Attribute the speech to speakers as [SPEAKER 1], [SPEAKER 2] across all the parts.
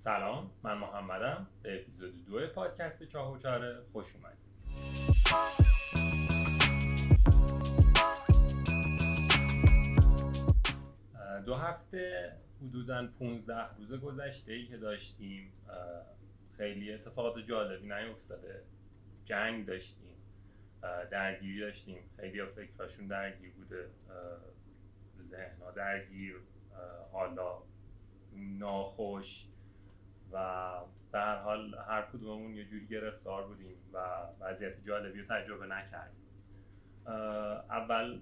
[SPEAKER 1] سلام، من محمدم. به اپیزود 2 پادکست چاه و چاره خوش اومدید. دو هفته حدوداً 15 روز گذشته‌ای که داشتیم خیلی اتفاقات جالبی نیفتاده. جنگ داشتیم، درگیری داشتیم، خیلی ها فکراشون درگیر بوده، ذهن‌ها درگیر، حالا ناخوش و به هر حال هر کدوممون یه جوری گرفتار بودیم و وضعیت جالبی رو تجربه نکردیم. اول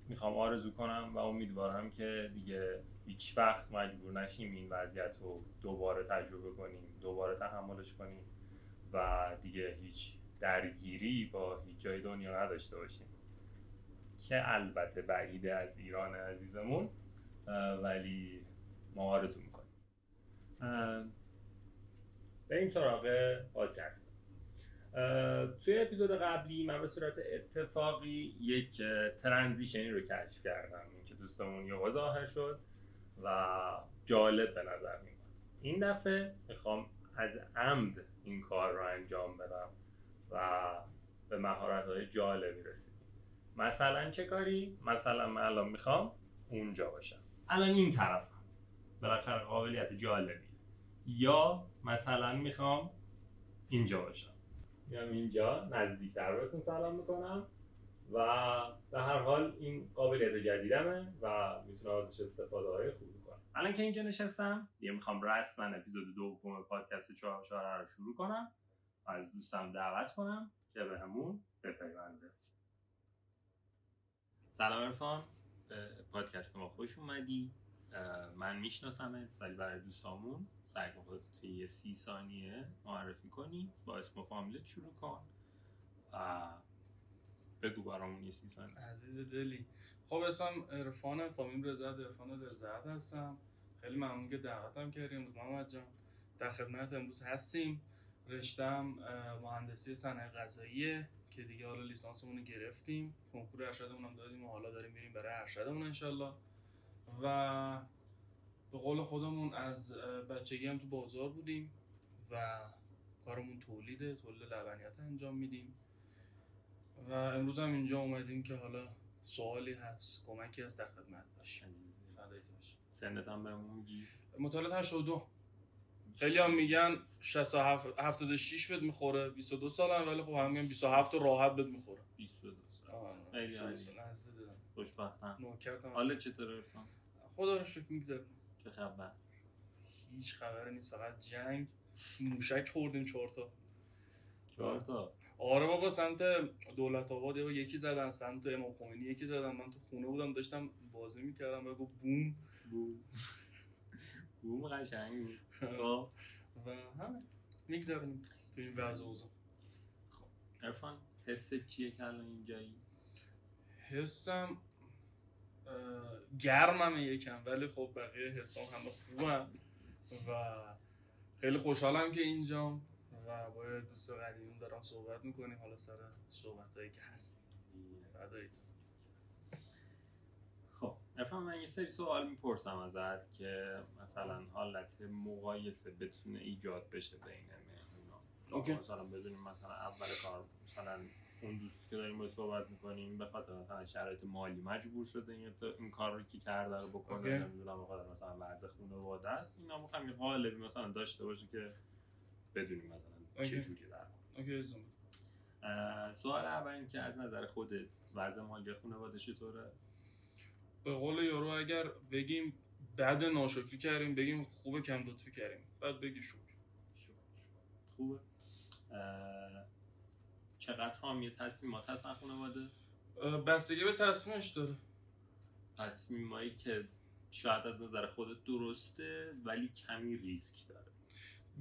[SPEAKER 1] میخوام آرزو کنم و امیدوارم که دیگه هیچ وقت مجبور نشیم این وضعیت رو دوباره تجربه کنیم، دوباره تحملش کنیم و دیگه هیچ درگیری با هیچ جای دنیا نداشته باشیم، که البته بعیده از ایران عزیزمون، ولی ما آرزو میکنیم. بریم سراغ پادکست. توی اپیزود قبلی من به صورت اتفاقی یک ترانزیشنی رو کشف کردم، این که دوستمون یهو ظاهر شد و جالب به نظر میاد. این دفعه میخوام از عمد این کار رو انجام بدم و به مهارت‌های جالبی رسیدیم. مثلا چه کاری؟ مثلا من الان میخوام اونجا باشم، الان این طرفم، بالاخره قابلیت جالبی. یا مثلا میخوام اینجا باشم، میام اینجا نزدیکتر بهتون سلام میکنم و به هر حال این قابلیت جدیدمه و میتونم ازش استفاده های خوبی کنم. الان که اینجا نشستم دیگه میخوام رسما اپیزود 2 پادکست چاه و چاره رو شروع کنم و از دوستم دعوت کنم که بهمون بپیونده. سلام عرفان، به پادکست ما خوش اومدی. من میشناسمت ولی برای دوستامون سعی کن خودت توی 30 ثانیه معرفی کنی، با اسم و فامیلت شروع کن و بگو برامون یه 30 ثانیه.
[SPEAKER 2] عزیز دلی، خب اسمم عرفانه، فامیل رضا عرفان رضا هستم. خیلی ممنون که دعوتم کردی امروز محمد جان. در خدمت امروز هستیم. رشته‌ام مهندسی صنایع غذاییه که دیگه حالا لیسانسمون رو گرفتیم، کنکور ارشدمون هم دادیم و حالا داریم میریم برای ارشدمون انشالله. و به قول خودمون از بچگی هم تو بازار بودیم و کارمون تولید لبنیات انجام میدیم و امروز هم اینجا اومدیم که حالا سوالی هست، کمکی هست، در خدمت باشیم. فدایت باشیم.
[SPEAKER 1] سنت هم بهمون میگی؟
[SPEAKER 2] متولد 82. خیلی هم میگن 67 76 بهت میخوره، 22 سالم، ولی خب هم میگن 27 راحت بهت میخوره.
[SPEAKER 1] 22 سال. خیلی عالی. خوشبختم.
[SPEAKER 2] نوکرتم.
[SPEAKER 1] حالا چطوره عرفان؟
[SPEAKER 2] خدا رو شکر میگذره.
[SPEAKER 1] چه خبر؟
[SPEAKER 2] هیچ خبری نیست، فقط جنگ، موشک خوردیم 4 تا. آره بابا، سمت دولت آباد یکی زدن، سمت امام خمینی یکی زدن. من تو خونه بودم داشتم بازی میکردم، بگو بوم
[SPEAKER 1] بوم قشنگ بود.
[SPEAKER 2] و همه میگذرونیم تو این وضع اوضاع.
[SPEAKER 1] خب عرفان، حست چیه که الان اینجایی؟
[SPEAKER 2] حسم گرمم یکم، ولی خب بقیه حسام همه خوبم و خیلی خوشحالم که اینجام و با دوست قدیمیم دارم صحبت میکنیم، حالا سر صحبتایی که هست. فدایت.
[SPEAKER 1] خب عرفان، من یه سری سوال میپرسم ازت که مثلا حالت مقایسه بتونه ایجاد بشه بین مهمونا. مثلا بدونیم مثلا اول کار مثلا اون دوستی که داریم باهاش صحبت میکنیم به خاطر مثلا شرایط مالی مجبور شده این کار رو که کرده رو بکنه، نمیدونم بخاطر مثلا وضع خانواده است، اینا میخوام یه قالبی مثلا داشته باشه که بدونیم مثلا چه جوری در سوال اول این که از نظر خودت وضع مالی خانواده چطوره؟
[SPEAKER 2] به قول یارو اگر بگیم بد ناشکری کردیم، بگیم خوبه کم لطفی کردیم، بعد بگی شکر.
[SPEAKER 1] خوبه. چقدر حامی تصمیمات هستن خانواده؟
[SPEAKER 2] بستگی به تصمیمش داره.
[SPEAKER 1] تصمیمایی که شاید از نظر خودت درسته ولی کمی ریسک داره.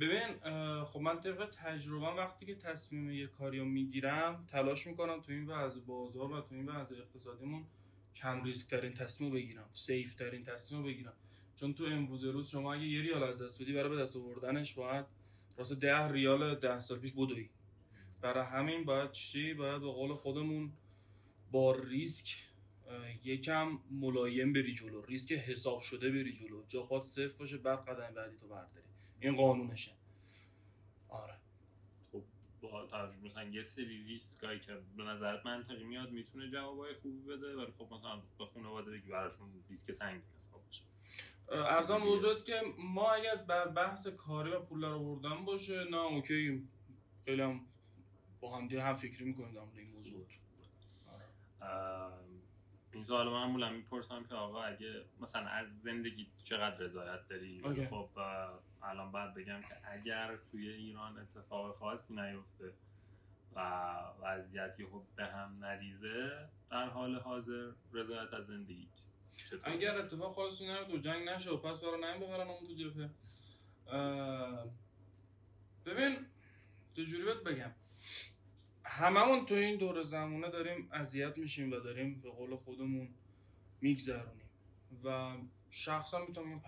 [SPEAKER 2] ببین خب من طبق تجربه وقتی که تصمیم یه کاری رو میگیرم تلاش میکنم تو این وضع بازار و تو این وضع اقتصادیمون کم ریسک ترین تصمیم رو بگیرم، سیف ترین تصمیم رو بگیرم. چون تو امروز روز شما اگه 1 ریال از دست بدی برای به دست آوردنش باید راست 10 ریال 10 سال پیش بدوی. برای همین باید به قول خودمون با ریسک یکم ملایم بری جلو، ریسک حساب شده بری جلو، جا پات صفر باشه، بعد قدم بعدی تو برداری. این قانونشه. آره
[SPEAKER 1] خب با توجه مثلا یه سری ریسکایی که به نظرت منطقی میاد میتونه جوابای خوبی بده، ولی خب مثلا به خانواده بگی براشون ریسک سنگین حساب بشه.
[SPEAKER 2] ارزم به حضورت که ما اگر بر بحث کاری و پول رو بردن باشه نه اوکی، خیلی هم با هم دیگه هم فکری میکنیم در مورد این موضوع.
[SPEAKER 1] این سوال معمولا میپرسم که آقا اگه مثلا از زندگی چقدر رضایت داری؟ خب الان باید بگم که اگر توی ایران اتفاق خاصی نیفته و وضعیتی خب به هم نریزه، در حال حاضر رضایت از زندگی چطور؟
[SPEAKER 2] اگر اتفاق خاصی نیفته و جنگ نشه و پس برای نیم ببرن اون تو جبهه، ببین چجوری بهت بگم، هممون تو این دور زمونه داریم اذیت میشیم و داریم به قول خودمون میگذرونیم و شخصا میتونم بگم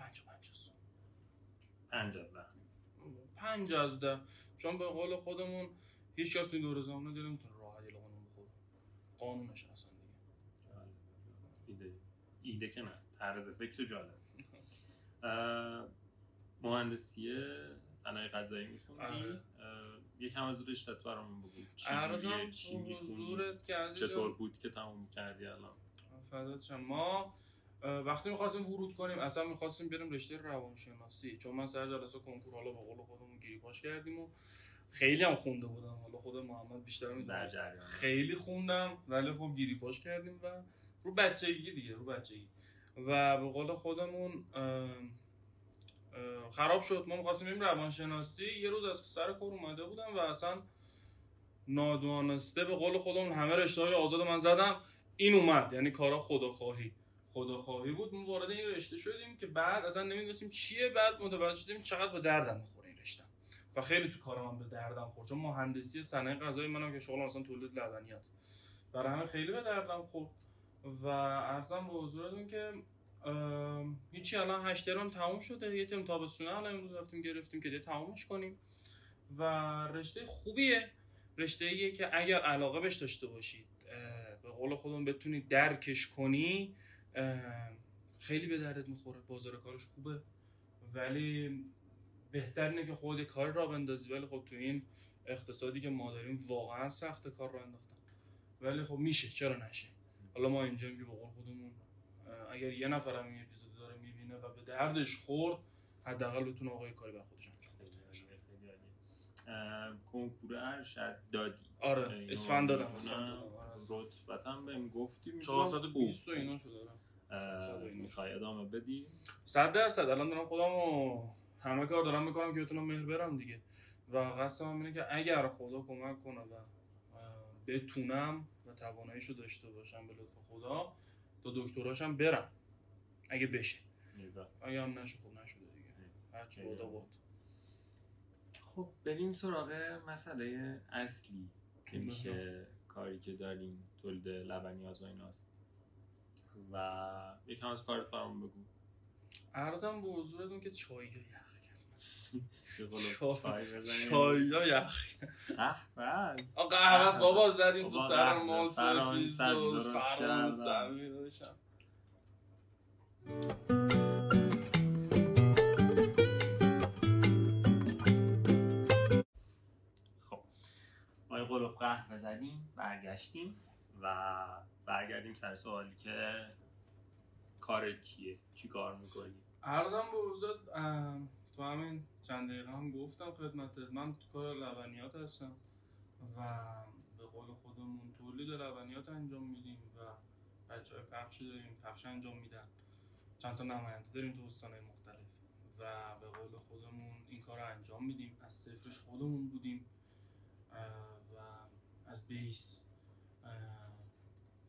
[SPEAKER 2] 5 از 10 چون به قول خودمون هیچ کس تو این دور زمونه داره نمیتونه راحتی قانون بخوره، قانونش اصلا
[SPEAKER 1] دیگه ایده که نه، طرز فکر جالب. مهندسی صنایع غذایی میخوندی؟ یکم از رشته‌ت برامون بگو. چی میخوندی؟ چطور بود که تموم کردی الان؟
[SPEAKER 2] فدات شم. ما وقتی می‌خواستیم ورود کنیم اصلا می‌خواستیم بریم رشته روانشناسی، چون من سر جلسه کنکور حالا به قول خودمون گیریپاش کردیم و خیلی هم خونده بودم، حالا خود محمد بیشتر می‌دونه، خیلی خوندم ولی خب گیریپاش کردیم و رو بچگی و به قول خودمون خراب شد. ما می‌خواستیم بریم روانشناسی، یه روز از سر کار اومده بودم و اصلا نادانسته به قول خودمون همه رشته‌های آزاد من زدم، این اومد، یعنی کارا خداخواهی بود. ما وارد این رشته شدیم که بعد اصلا نمی‌دونستیم چیه، بعد متوجه شدیم چقدر به دردم می‌خوره این رشته و خیلی تو کار من به دردم خورد، چون مهندسی صنایع غذایی منم که شغلم اصلا تولید لبنیات، برای همه خیلی به دردم خورد و عرضم به حضورتون که هیچی الان 8 ترم تموم شده، یه ترم تابستونه الان امروز رفتیم گرفتیم که دیگه تمومش کنیم و رشته خوبیه، رشته‌ایه که اگر علاقه بهش داشته باشید به قول خودمون بتونید درکش کنی خیلی به دردت میخوره، بازار کارش خوبه ولی بهتر اینه که خودت کار را بندازی، ولی خب تو این اقتصادی که ما داریم واقعا سخت کار را انداختن، ولی خب میشه، چرا نشه. حالا ما اینجا میگیم به قول خودمون اگر یه نفرم این اپیزود داره میبینه و به دردش خورد حداقل بتونه آقای کاری بر خودش انجام بده.
[SPEAKER 1] کنکور ارشد دادی؟
[SPEAKER 2] آره اسفند دادم.
[SPEAKER 1] رتبتم بهم گفتی
[SPEAKER 2] 420 و اینا شده.
[SPEAKER 1] میخوای ادامه بدی؟
[SPEAKER 2] 100% الان دارم خودمو همه کار دارم میکنم که بتونم مهر برم دیگه و قصدم اینه که اگر خدا کمک کنه و بتونم و تواناییشو داشته باشم به لطف خدا تا دکتراشم برم اگه بشه، اگه هم نشه خب نشده دیگه، هرچی بادا باد.
[SPEAKER 1] خب بریم سراغ مسئله اصلی که میشه کاری که داریم، تولید لبنیات و ایناست و یکم از کارت برام بگو.
[SPEAKER 2] عرضم به حضورتون که چایی یخ
[SPEAKER 1] چایی
[SPEAKER 2] یخ
[SPEAKER 1] قهوه
[SPEAKER 2] بابا زدیم تو سر مال فیز و فرمان سمی داشتم.
[SPEAKER 1] خب ما یه قلوب قهوه زدیم، برگشتیم و برگردیم سر سوالی که کارت چیه؟ چی کار میکنی؟
[SPEAKER 2] عرضم به حضورت تو همین چند دقیقه هم گفتم خدمتت، من تو کار لبنیات هستم و به قول خودمون تولید لبنیات انجام میدیم و بچه‌های پخش داریم، پخش انجام میدن، چند تا نماینده داریم تو استان‌های مختلف و به قول خودمون این کار رو انجام میدیم. از صفرش خودمون بودیم و از بیس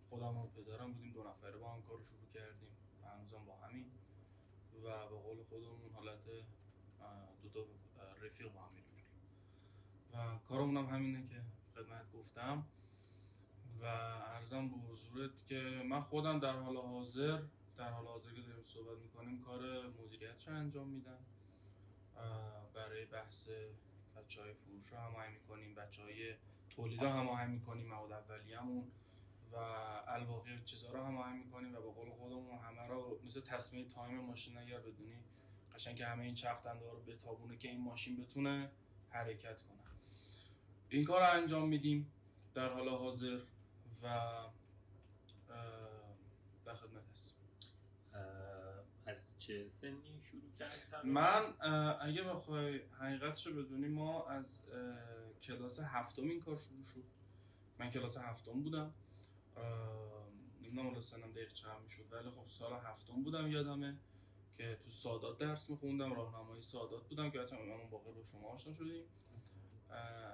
[SPEAKER 2] خودم و پدرم بودیم، 2 نفره با هم کارو شروع کردیم و هنوزم با همین و به قول خودمون حالت 2 تا رفیق با هم میریم و کارمون هم همینه که خدمت گفتم و عرضم به حضورت که من خودم در حال حاضر که داریم صحبت میکنیم کار مدیریتش انجام میدم. برای بحث بچهای فروش رو هماهنگ میکنیم، بچهای تولید رو هماهنگ میکنیم، مواد اولیه‌مون و الباقی چیزا رو هماهنگ میکنیم و به قول خودمون همه رو مثل تصمیه تایم ماشین اگر بدونی قشنگ که همه این چرخ دنده ها رو بتابونه که این ماشین بتونه حرکت کنه. این کار رو انجام میدیم در حال حاضر و در خدمت هست.
[SPEAKER 1] از چه سنی شروع کردی؟
[SPEAKER 2] من اگه بخوای حقیقتش رو بدونی ما از کلاس هفتم این کار شروع شد. من کلاس هفتم بودم، نمیدونم حالا سنم دقیق چند میشد ولی خب سال هفتم بودم یادمه که تو سادات درس میخوندم، راهنمایی سادات بودم که حتی اون باقی با شما آشنا شدیم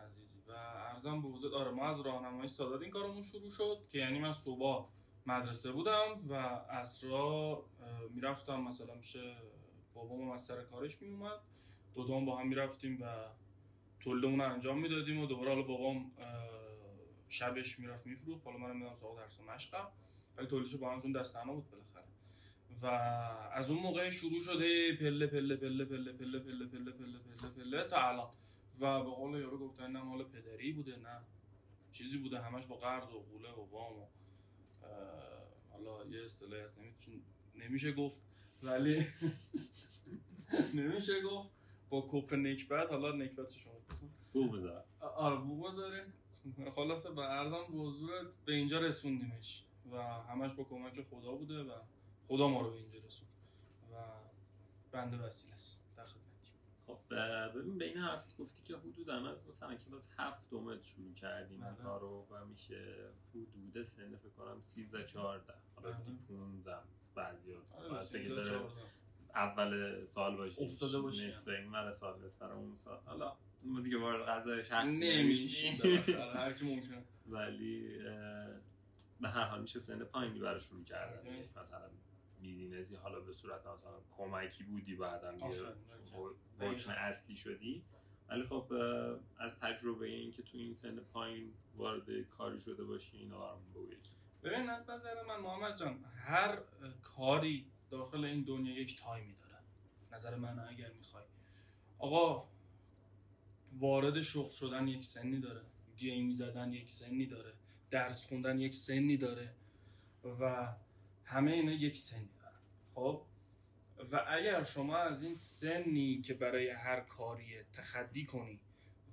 [SPEAKER 2] عزیزی و عرضم به حضورت. آره ما از راهنمایی سادات این کارمون شروع شد که یعنی من صبح مدرسه بودم و عصرا میرفتم مثلا پیش بابام از سر کارش میومد، دوتامون با هم میرفتیم و تولیدمون رو انجام میدادیم و دوباره حالا بابام شبش میرفت میفروخت، حالا منم میدم سراغ درس و مشقم، ولی تولیدشو با هم چون دست تنها بود بالاخره. و از اون موقع شروع شده پله پله پله پله پله پله پله پله پله پله تا الان. و به قول یارو گفتن نه مال پدری بوده نه چیزی بوده، همش با قرض و قوله و وام و حالا یه اصطلاحی هست نمیشه گفت ولی نمیشه گفت با کپ نکبت. حالا نکبتش شما
[SPEAKER 1] بو بذار.
[SPEAKER 2] آره بو بذارین. خلاصه به عرضم به حضورت به اینجا رسوندیمش و همش با کمک خدا بوده و خدا ما رو به اینجا رسوند و بنده وسیله است در خدمتی.
[SPEAKER 1] خب ببین بین حرفت گفتی که حدوداً از مثلا کلاس هفتم شروع کردیم این کارو و میشه حدود سن فکر کنم 13 14 حالا 15 بعضیا واسه که داره اول سال باشه
[SPEAKER 2] افتاده باشه
[SPEAKER 1] نصف این مال سال نصف اون سال حالا ما دیگه وارد غذای شخصی
[SPEAKER 2] نمیشیم هر کی ممکنه ولی
[SPEAKER 1] به هر حال میشه سن پایینی برای شروع کردن مثلا بیزینسی حالا به صورت مثلا کمکی بودی بعداً رکن اصلی شدی، ولی خب از تجربه این که تو این سن پایین وارد کاری شده باشی اینا برامون بگو.
[SPEAKER 2] ببین از نظر من محمد جان هر کاری داخل این دنیا یک تایمی داره. نظر من اگر میخوای آقا وارد شغل شدن یک سنی داره، گیم زدن یک سنی داره، درس خوندن یک سنی داره و همه اینا یک سنی داره. خب و اگر شما از این سنی که برای هر کاری تخطی کنی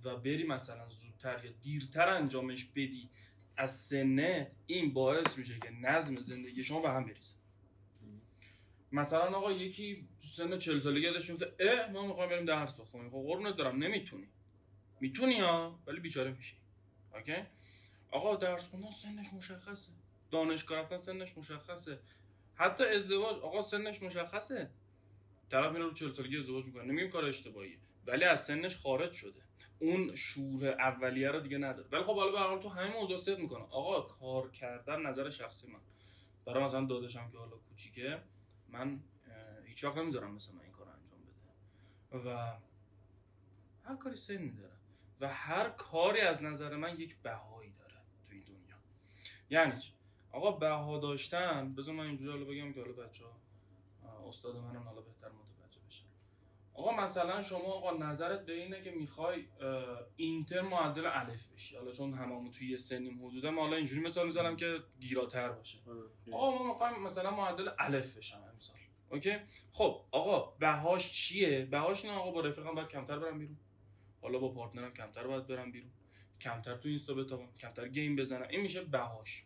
[SPEAKER 2] و بری مثلا زودتر یا دیرتر انجامش بدی از سنت، این باعث میشه که نظم زندگی شما به هم بریزه. مثلا آقا یکی تو سن 40 سالگی ازش میگه ما میخوایم بریم درس بخونیم. خب قربونت دارم نمیتونی. میتونی ها ولی بیچاره میشی. اوکی؟ آقا درس خوندن سنش مشخصه. دانشگاه رفتن سنش مشخصه. حتی ازدواج آقا سنش مشخصه. طرف میره رو 40 سالگی ازدواج میکنه. نمیگم کار اشتباهیه ولی از سنش خارج شده. اون شعور اولیه رو دیگه نداره. ولی خب حالا به هر حال تو همین موضوع صدق میکنه. آقا کار کردن نظر شخصی من. برای مثلا داداشم که حالا کوچیکه من هیچ وقت نمیذارم مثلا این کارو انجام بده. و هر کاری سنی داره و هر کاری از نظر من یک بهایی داره تو این دنیا. یعنی چی؟ آقا بها داشتن، بذار من اینجوری حالا بگم که حالا بچه‌ها استاد منم حالا بهتر متوجه بشن. آقا مثلا شما آقا نظرت به اینه که میخوای اینتر معدل الف بشی، حالا چون هممون توی یه سنیم حدودا، ما حالا اینجوری مثال میزنم که گیراتر باشه. آقا ما میخوایم مثلا معدل الف بشم مثلا. اوکی؟ خب آقا بهاش چیه؟ بهاش نه آقا با رفیقم باید کمتر برم بیرون. حالا با پارتنرم کمتر باید برم بیرون. کمتر تو اینستا بتابم، کمتر گیم بزنم. این میشه بهاش.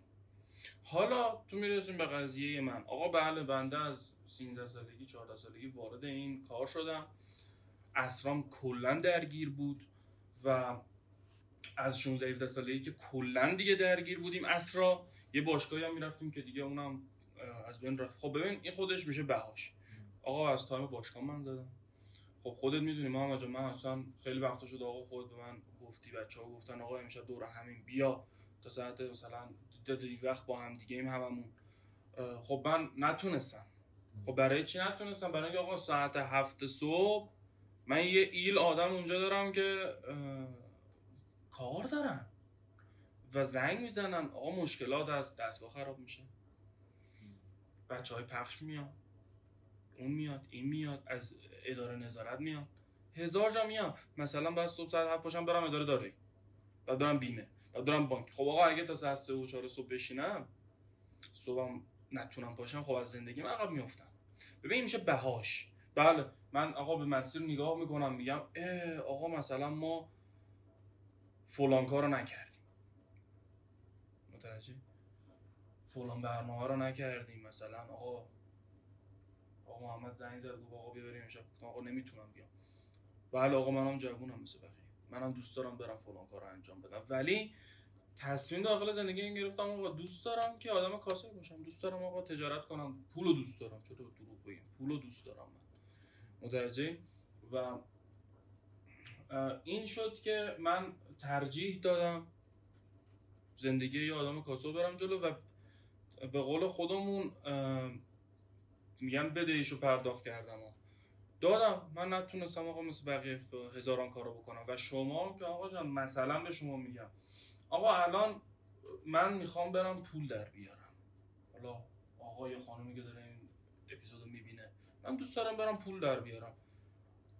[SPEAKER 2] حالا تو میرسیم به قضیه من. آقا بله بنده از 13 سالگی 14 سالگی وارد این کار شدم. عصرام کلا درگیر بود و از 16 17 سالگی که کلا دیگه درگیر بودیم عصرا یه باشگاهی هم میرفتیم که دیگه اونم از بین رفت. خب ببین این خودش میشه بهاش. آقا از تایم باشگاه من زدم. خب خودت میدونی محمد جان، من اصلا خیلی وقتا شد آقا خود به من گفتی، بچه‌ها گفتن آقا امشب دور همین بیا تا ساعت مثلا دیگه وقت با هم دیگه هممون. خب من نتونستم. خب برای چی نتونستم؟ برای اینکه آقا ساعت 7 صبح من یه ایل آدم اونجا دارم که کار دارن و زنگ میزنن. آقا مشکلات از دستگاه خراب میشه، بچه‌های پخش میاد، اون میاد، این میاد، از اداره نظارت میاد، هزار جا میاد. مثلا بعد صبح ساعت 7 پاشم برم اداره دارایی، بعد برم بیمه، بعد برم بانک. خب آقا اگه تا ساعت 3 و 4 صبح بشینم، صبحم نتونم پاشم، خب از زندگیم عقب میافتم. ببین میشه بهاش. بله من آقا به مسیر نگاه میکنم میگم آقا مثلا ما فلان کارو نکردیم، متوجه؟ فلان برنامه رو نکردیم، مثلا آقا محمد زنگ زد گفت آقا بیا بریم امشب، آقا نمیتونم بیام. بله آقا منم جوونم مثل بقیه، منم دوست دارم برم فلان کارو انجام بدم، ولی تصمیم داخل زندگی این گرفتم آقا دوست دارم که آدم کاسب باشم، دوست دارم آقا تجارت کنم، پولو دوست دارم، چطور دروغ بگم، پولو دوست دارم من، متوجه؟ و این شد که من ترجیح دادم زندگی یه آدم کاسب برم جلو و به قول خودمون میگن بدهیشو پرداخت کردم و دادم. من نتونستم آقا مثل بقیه هزاران کارو بکنم و شما که آقا جان مثلا به شما میگم آقا الان من میخوام برم پول در بیارم، حالا آقا یا خانومی که داره این اپیزودو میبینه من دوست دارم برم پول در بیارم،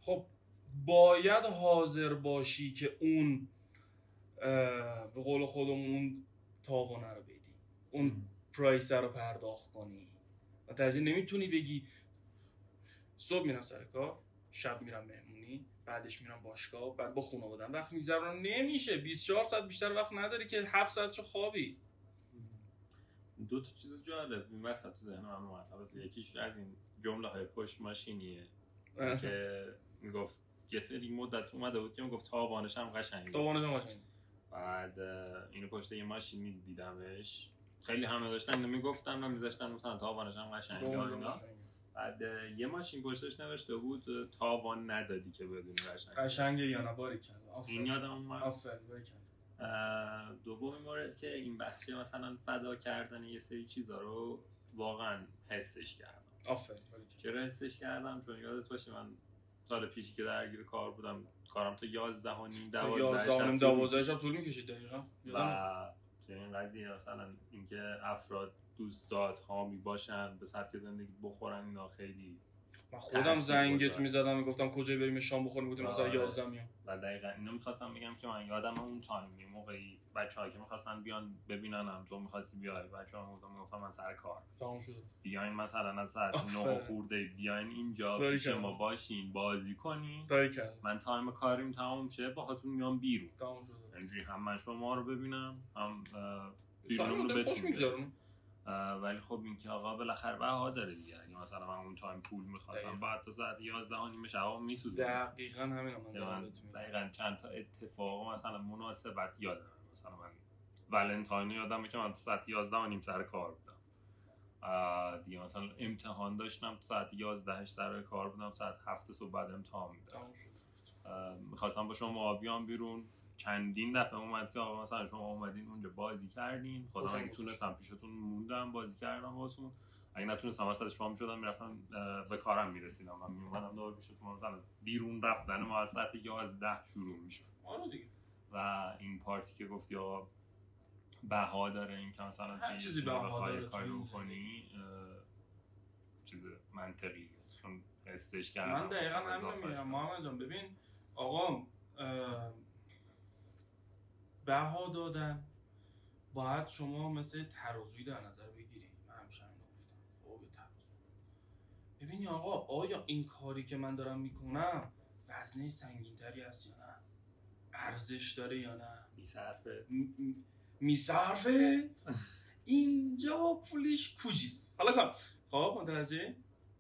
[SPEAKER 2] خب باید حاضر باشی که اون به قول خودمون اون تاوانه رو بدی، اون پرایس رو پرداخت کنی. متوجه نمیتونی بگی صبح میرم سر کار، شب میرم مهمونی، بعدش میرم باشگاه، بعد با خانواده‌ام وقت میگذرونم. نمیشه 24 ساعت بیشتر وقت نداری که 7 ساعتشو خوابی.
[SPEAKER 1] دو تا چیز جالب این وسط تو ذهنم اومد. یکیش از این جمله‌های پشت ماشینیه که میگفت یه سری مدت اومده بود که میگفت تاوانش هم قشنگه. بعد اینو پشت یه ماشین دیدمش، خیلی همه داشتن اینو میگفتن و میذاشتن مثلا تاوانش هم قشنگه اینا. بعد یه ماشین پشتش نوشته بود تاوان ندادی که بدونی
[SPEAKER 2] قشنگه یا نه. باریکلا.
[SPEAKER 1] این یادم اومد.
[SPEAKER 2] آفرین باریکلا.
[SPEAKER 1] دومین مورد که این بخش مثلا فدا کردن یه سری چیزا رو واقعا حسش کردم.
[SPEAKER 2] آفرین.
[SPEAKER 1] چرا حسش کردم؟ چون یادت باشه من سال پیشی که درگیر کار بودم، کارم تا 11 و نیم
[SPEAKER 2] 12 شب طول می‌کشید دقیقاً.
[SPEAKER 1] و تو این قضیه مثلا اینکه افراد دوستات حامی باشن، به سبک زندگی بخورن، اینا خیلی
[SPEAKER 2] من خودم زنگت می‌زدم میگفتم کجای بریم شام بخوریم، گفتم مثلا 11 میام.
[SPEAKER 1] و دقیقاً اینو می‌خواستم بگم که من یادم اون تایم یه موقعی بچه‌ها که می‌خواستن بیان ببیننم، تو می‌خواستی بیای، بچه‌ها میگفتم من سر کار
[SPEAKER 2] تمام شد،
[SPEAKER 1] بیاین مثلا از ساعت 9 خورده بیاین اینجا پیش ما باشین بازی کنین، من تایم کاریم تمام شه باهاتون میام بیرون،
[SPEAKER 2] تمام شد.
[SPEAKER 1] اینجوری هم من شما رو ببینم هم
[SPEAKER 2] بیرون رو بهتون.
[SPEAKER 1] ولی خب این که آقا بالاخره بها داره دیگه. اگه مثلا من اون تایم پول می‌خواستم بعد تا ساعت 11 و نیم شب میسوزونم.
[SPEAKER 2] دقیقاً همینم من
[SPEAKER 1] دقیقاً چند تا اتفاق مثلا مناسبت یادم، مثلا من ولنتاین یادمه که من ساعت 11 و نیم سر کار بودم دیگه، مثلا امتحان داشتم ساعت 11 سر کار بودم، ساعت 7 صبح بعد امتحان میدادم. می‌خواستم با شما بیام بیرون، چندین دفعه اومد که آقا مثلا شما اومدین اونجا بازی کردین، خدا اگه تونستم پیشتون موندم بازی کردم واسون، اگه نتونستم وسطش پا می‌شدم میرفتم به کارم میرسیدم، من میومدم دوباره پیشتون، مثلا بیرون رفتن ما از ساعت 11 شروع میشد.
[SPEAKER 2] آره دیگه.
[SPEAKER 1] و این پارتی که گفتی آقا بها داره، این که مثلا
[SPEAKER 2] هر چیزی بها داره
[SPEAKER 1] کاری بکنی چیز منطقیه، چون حسش کردم.
[SPEAKER 2] من دقیقاً همین میگم محمد جان. ببین آقا بها دادن باید شما مثل ترازویی در نظر بگیرید. من همیشه اینو گفتم، خب ترازو ببینی آقا آیا این کاری که من دارم میکنم وزنه سنگین‌تری است یا نه، ارزش داره یا نه، میصرفه اینجا پولش کجاست. حالا کن خب متوجه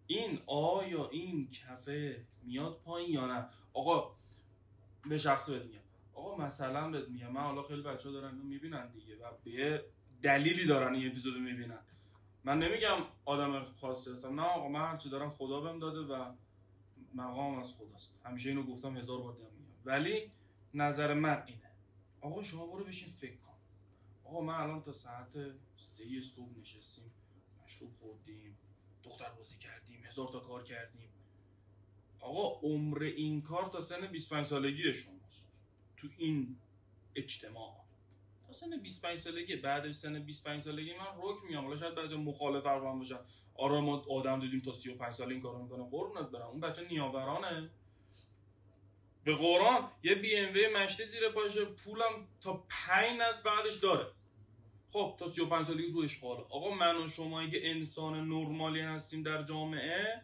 [SPEAKER 2] این آیا این کفه میاد پایین یا نه. آقا به شخص بهت میگم، آقا مثلا بهت میگم من حالا خیلی بچه‌ها دارن اینو میبینن دیگه و به دلیلی دارن این اپیزودو میبینن. من نمیگم آدم خاصی هستم، نه آقا من هرچی دارم خدا بهم داده و مقام از خداست، همیشه اینو گفتم 1000 بار دیگه میگم، ولی نظر من اینه آقا شما برو بشین فکر کن. آقا من الان تا ساعت 3 صبح نشستیم، مشروب خوردیم، دختر بازی کردیم، 1000 تا کار کردیم. آقا عمر این کار تا سن 25 سالگی شماست تو این اجتماع، تا سن 25 سالگی. بعد سن 25 سالگی من رک میام. حالا شاید بعضی مخالف حرفم باشن، آره ما آدم دیدیم تا 35 سال این کارو میکنه. قربونت برم اون بچه نیاورانه. به قرآن یه بی ام و مشتی زیر پاشه، پولم تا 5 نسل بعدش داره. خب تا 35 سالگی رو اشغاله. آقا من و شما اگه انسان نرمالی هستیم در جامعه،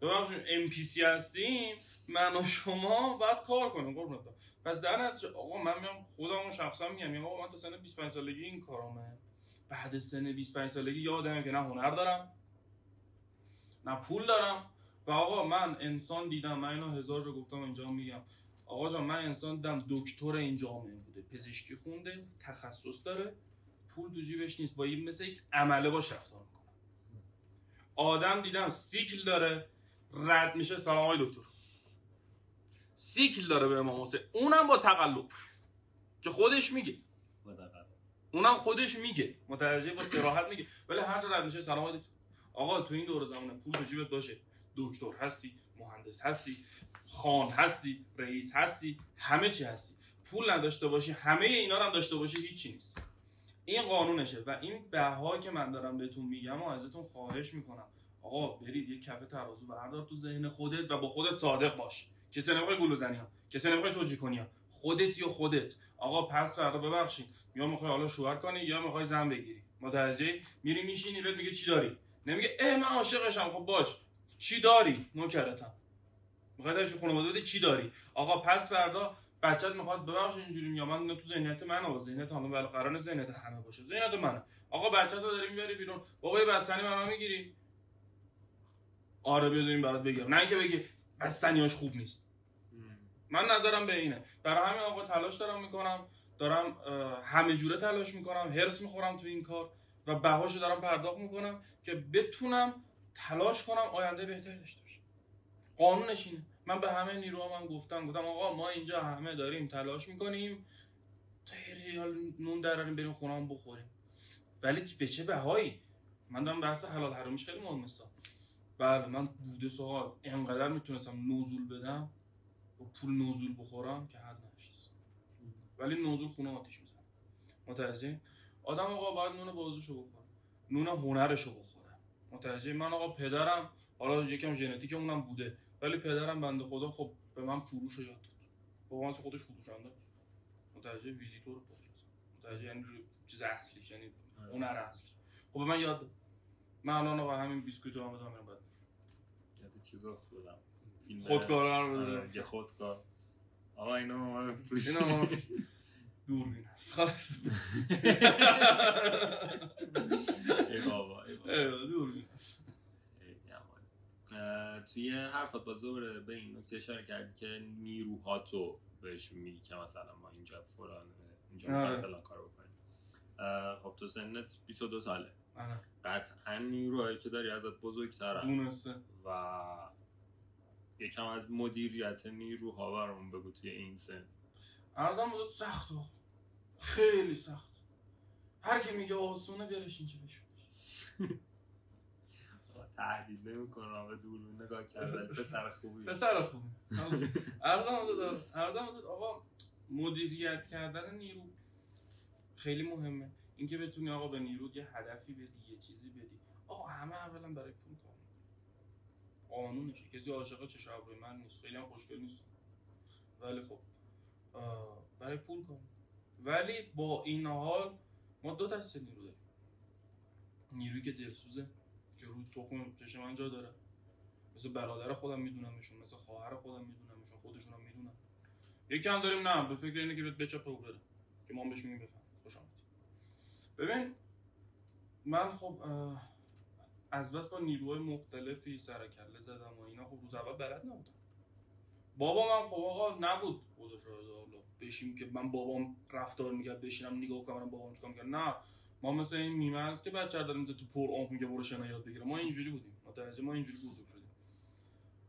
[SPEAKER 2] ببخشید NPC هستیم، من و شما باید کار کنیم قربونت برم. پس در نتیجه آقا من میام خودمون شخصا میگم آقا من تا سن 25 سالگی این کارامه. بعد سن 25 سالگی یادمه که نه هنر دارم نه پول دارم و آقا من انسان دیدم، من اینو 1000 جا گفتم اینجا میگم، آقا جان من انسان دیدم دکتر این جامعه بوده، پزشکی خونده، تخصص داره، پول تو جیبش نیست، با این مثل یک عمله باش رفتار میکنه. آدم دیدم سیکل داره رد میشه سلام آقای دکتر، سیکل داره به امام حسین، اونم با تقلب که خودش میگه، اونم خودش میگه متوجه، با صراحت میگه، ولی هر جا رد میشه سلام آقای دکتر. آقا تو این دور زمانه پول تو جیبت باشه، دکتر هستی، مهندس هستی، خان هستی، رئیس هستی، همه چی هستی، پول نداشته باشی همه اینا رو هم داشته باشی هیچی نیست. این قانونشه و این بها که من دارم بهتون میگم و ازتون خواهش میکنم آقا برید یه کف ترازو بردار تو ذهن خودت و با خودت صادق باش. کسی نمیخواد گول بزنی ها، کسی نمیخواد توجیه کنی ها، خودتی و خودت. آقا پس فردا ببخشید یا میخوای حالا شوهر کنی یا میخوای زن بگیری، متوجه؟ میری میشینی بهت میگه چی داری، نمیگه من عاشقشم، خب باش چی داری نوکرتم، میخوای درش خانواده بده چی داری. آقا پس فردا بچت میخواد ببخشید اینجوری میگم من تو ذهنیت منه و ذهنیت همه ولی قرار ذهنیت همه باشه، ذهنیت منه. آقا بچت رو داری میبری بیرون، بابا یه بستنی برام میگیری؟ آره بیا داریم برات بگیرم، نه اینکه بگی بستنیاش خوب نیست. من نظرم به اینه. برای همین آقا تلاش دارم میکنم، دارم همه جوره تلاش میکنم، هرس میخورم تو این کار و بهاشو دارم پرداخت میکنم که بتونم تلاش کنم آینده بهتری داشته باشم. قانونش اینه. من به همه نیروام هم گفتم آقا ما اینجا همه داریم تلاش میکنیم تا ریال نون دراریم بریم خونه‌مون بخوریم، ولی به چه بهایی؟ من دارم بحث حلال حرامش خیلی مهمه. بله من بوده سوال اینقدر میتونستم نزول بدم با پول نزول بخورم که حد نشست، ولی نزول خونه آتیش میزنه. متوجه؟ آدم آقا باید نون بازوشو بخوره، نون هنرشو بخوره. متوجه؟ من آقا پدرم حالا یکم ژنتیکمونم بوده، ولی پدرم بنده خدا خب به من فروشو یاد داد. بابام خودش فروشنده، متوجه؟ ویزیتور بود. متوجه؟ یعنی چیز اصلیش، یعنی هنر اصلیش خب به من یاد داد. من الان آقا همین بیسکویتو هم بدم میرم بعد
[SPEAKER 1] یاد چیزا افتادم
[SPEAKER 2] خودکار رو بدم
[SPEAKER 1] یه خودکار. آقا اینو ما فروشیم،
[SPEAKER 2] اینا دوربین است خلاص.
[SPEAKER 1] ای بابا
[SPEAKER 2] دوربین.
[SPEAKER 1] توی حرفات باز دوباره به این نکته اشاره کردی که نیروهاتو بهش میگی که مثلا ما اینجا فلان اینجا میخوایم فلان کارو بکنیم. خب تو سنت 22 ساله، قطعا نیروهایی که داری ازت بزرگترن
[SPEAKER 2] دونسته
[SPEAKER 1] و یکم از مدیریت نیروها برامون بگو توی این سن.
[SPEAKER 2] ارزم بودت سخت، خیلی سخت. هر کی میگه آسونه بیارش اینجا بشون.
[SPEAKER 1] تهدید نمی‌کنم به دور نگاه کردن. پسر خوبی
[SPEAKER 2] ارزم بودت آقا مدیریت کردن نیرو خیلی مهمه. اینکه بتونی آقا به نیرو یه هدفی بدی، یه چیزی بدی. آقا همه اولا برای پول کار میکنن، قانونشه. کسی عاشق چشم ابروی من نیست، خیلی هم خوشگل نیست، ولی خب برای پول کار. ولی با این حال ما دو دسته نیرو داریم. نیرویی که دلسوزه که روی تخم چشم من جا داره، مثل برادر خودم میدونمشون، مثل خواهر خودم میدونمشون، خودشون هم میدونن. یکی هم داریم نه به فکر اینه که بهت بچپه و بره که ما بهش میگیم بفهم خوش آمدید. ببین من خب از بس با نیروهای مختلفی سر کله زدم و اینا، خب روز اول بلد نبودم. بابام هم خب آقا نبود خدا شاهده، حالا بشیم که من بابام رفتار میکرد بشینم نگاه کنم بابام چیکار میکرد، نه ما مثل این میمه هست که بچه‌ها داریم تو پر آنف میگه برو شنا یاد بگیره، ما اینجوری بودیم، متوجه؟ ما اینجوری بزرگ شدیم.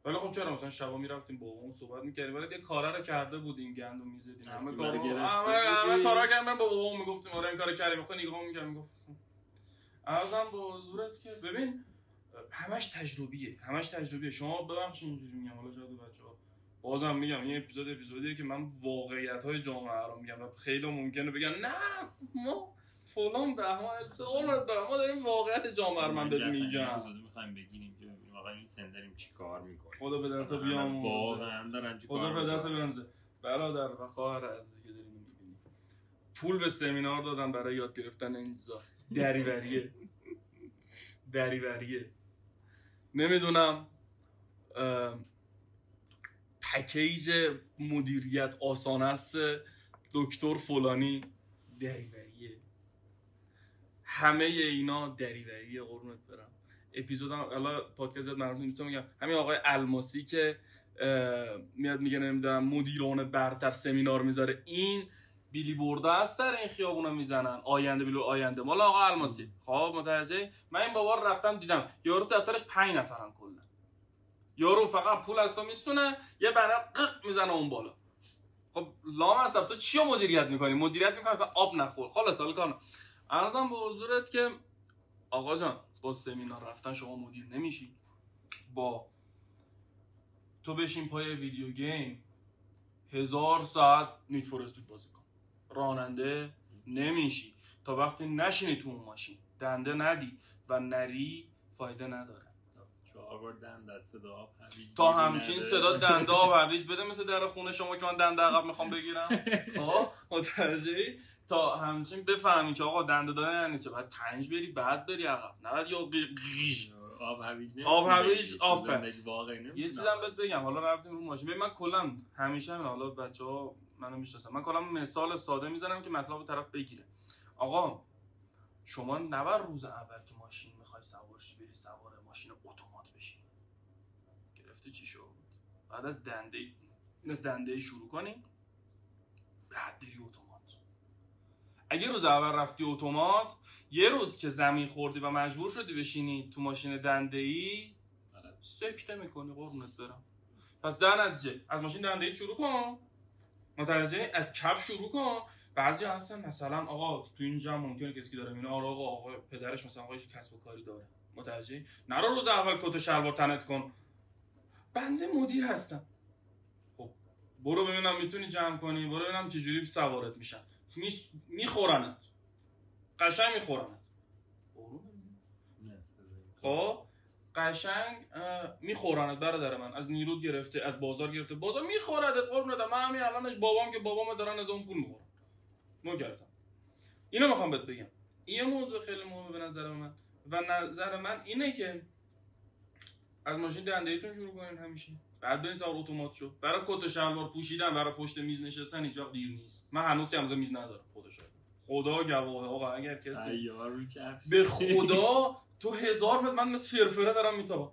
[SPEAKER 2] ولی خب چرا مثلا شبا میرفتیم بابامون صحبت میکردیم، ولی یه کارا رو کرده بودیم، گندم میزدیم، همه کارا کردیم، با بابام میگفتیم آره این کارو کردیم، وقتی نگاه میکردم میگفت ارزم به حضورت که ببین همش تجربیه. شما ببخشید اینجوری میگم، حالا شاید بچه‌ها بازم میگم این اپیزودیه که من واقعیت‌های جامعه رو میگم و خیلی ممکنه بگن نه ما فلان بهما ما داریم واقعیت جامعه رو من بهت میگم.
[SPEAKER 1] اپیزودو می‌خوایم بگیریم که ببینیم واقعا این سن داریم چیکار می‌کنیم.
[SPEAKER 2] خدا پدرتو بیاموزه،
[SPEAKER 1] واقعا دارن چیکار
[SPEAKER 2] خدا پدرتو بیاموزه. برادر و خواهر عزیزی که داریم می‌بینیم، پول به سمینار دادن برای یاد گرفتن این چیزا. دریوریه. نمیدونم پکیج مدیریت آسان است دکتر فلانی دریوریه. همه اینا دریوریه قربونت برم. اپیزودم الان پادکست مربوط میتونم میگم همین آقای الماسی که میاد میگه نمیدونم مدیران برتر سمینار میذاره، این بیلی برده از سر این خیابونا میزنن آینده بیلو آینده مال آقا الماسی. خب متوجه؟ من این بابا رو رفتم دیدم یارو دفترش 5 نفرن کلا. یارو فقط پول از تو میسونه یه بنر قق میزنه اون بالا. خب لامصب تو چیو مدیریت میکنی؟ مدیریت میکنی اصلا آب نخور. خلاص حالا کار عرضم به حضورت که آقا جان با سمینار رفتن شما مدیر نمیشی. با تو بشین پای ویدیو گیم 1000 ساعت نیت فور اسپید بازی کن، راننده نمیشی. تا وقتی نشینی تو اون ماشین دنده ندی و نری فایده نداره.
[SPEAKER 1] 4 بار دنده صدا آب هویج
[SPEAKER 2] تا همچین صدا دنده آب هویج بده مثل در خونه شما که من دنده عقب میخوام بگیرم. ها متوجهی؟ تا همچین بفهمی که آقا دنده دادن یعنی چه، باید 5 بری بعد بری عقب، نه یا قیش
[SPEAKER 1] آب هویج نمیشه.
[SPEAKER 2] آب هویج آفر.
[SPEAKER 1] یه
[SPEAKER 2] چیزم بهت بگم، حالا رفتیم رو ماشین. ببین من کلا همیشه حالا بچه‌ها منو میشناسن، من کلا مثال ساده میزنم که مطلب طرف بگیره. آقا شما نباید روز اول که ماشین میخوای سوار شی بری سوار ماشین اتومات بشی. گرفتی چی شد؟ بعد از دنده شروع کنی بعد بری اتومات. اگه روز اول رفتی اتومات، یه روز که زمین خوردی و مجبور شدی بشینی تو ماشین دنده‌ای سکته میکنی قربونت برم. پس در نتیجه از ماشین دنده‌ای شروع کن، متوجه؟ از کف شروع کن. بعضیا هستن مثلا آقا تو اینجا ممکنه کسی که داره میونه آقا پدرش مثلا آقایش کسب و کاری داره، متوجه؟ نرو روز اول کت و شلوار تنت کن. بنده مدیر هستم. خب برو ببینم میتونی جمع کنی، برو ببینم چه جوری سوارت میشن. میخورنت قشنگ میخورنت. خب قشنگ میخورنت برادر من، از نیرود گرفته از بازار گرفته بازار میخورد قربونت. من همین الانش بابام دارن از اون پول میخورن. نگردم اینو میخوام بهت بگم. این موضوع خیلی مهمه به نظر من و نظر من اینه که از ماشین دنده‌ایتون شروع کنین همیشه، بعد برین سوار اتومات شو. برای کت و شلوار پوشیدن، برای پشت میز نشستن هیچ وقت دیر نیست. من هنوز که میز ندارم خدا گواه. آقا اگر کسی به خدا تو 1000 متر من مثل فرفره دارم میتابم.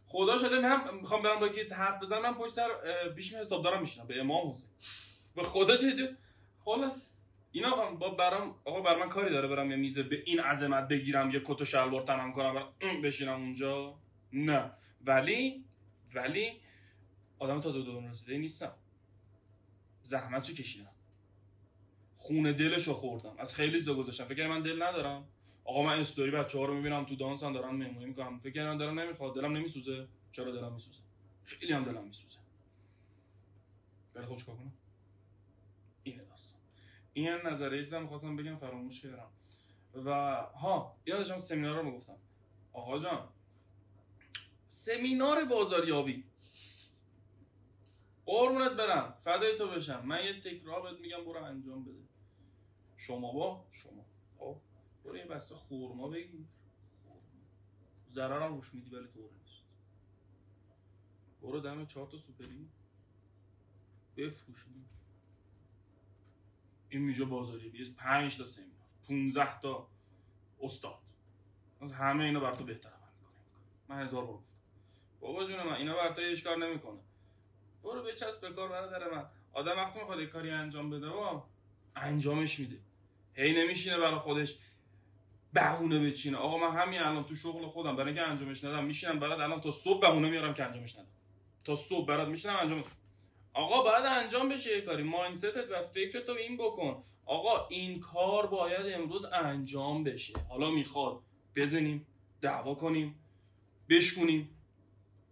[SPEAKER 2] خدا شده من میخوام برم با یکی حرف بزنم پشت سر پیش می حسابدارم میشینم به امام حسین. به خدا شده خلاص اینا برام آقا بر من کاری داره برم یه میز به این عظمت بگیرم یه کت و شلوار تنم کنم برم بشینم اونجا؟ نه. ولی آدم تازه به دوران رسیده نیستم. زحمتشو کشیدم، خونه دلشو خوردم، از خیلی چیزا گذاشتم. فکر من دل ندارم؟ آقا من استوری بچه‌ها رو میبینم تو دانسن دارن مهمونی میکنم، فکر من دارم نمیخواد، دلم نمیسوزه. چرا دلم میسوزه؟ خیلی هم دلم میسوزه. ولی خب چیکار کنم؟ اینه داستان. این نظریه چیزا می‌خواستم بگم فراموش کردم. و ها یادشم سمینار رو میگفتم. آقا جان سمینار بازاریابی قربونت برم فدای تو بشم، من یه تکرار بهت میگم برو انجام بده. شما خب برو یه بسته خورما بگیر، ضررم روش میدی ولی طوره نیست. برو دم 4 تا سوپری بفروشی. این میجا بازاریابی 5 تا سمینار 15 تا استاد، همه اینا بر تو بهتر عمل میکنه. من 1000 بار گفتم بابا جون من اینا بر تو هیچ کار نمیکنه. برو بچسب به کار برادر من. آدم وقتی میخواد یه کاری انجام بده انجامش میده. هی نمیشینه برای خودش بهونه بچینه. آقا من همین الان تو شغل خودم برای اینکه انجامش ندم میشینم برات الان تا صبح بهونه میارم که انجامش ندم. تا صبح برات میشینم انجام. آقا باید انجام بشه یه کاری. مایندستت و فکرتو این بکن. آقا این کار باید امروز انجام بشه. حالا میخواد بزنیم، دعوا کنیم، بشکنیم،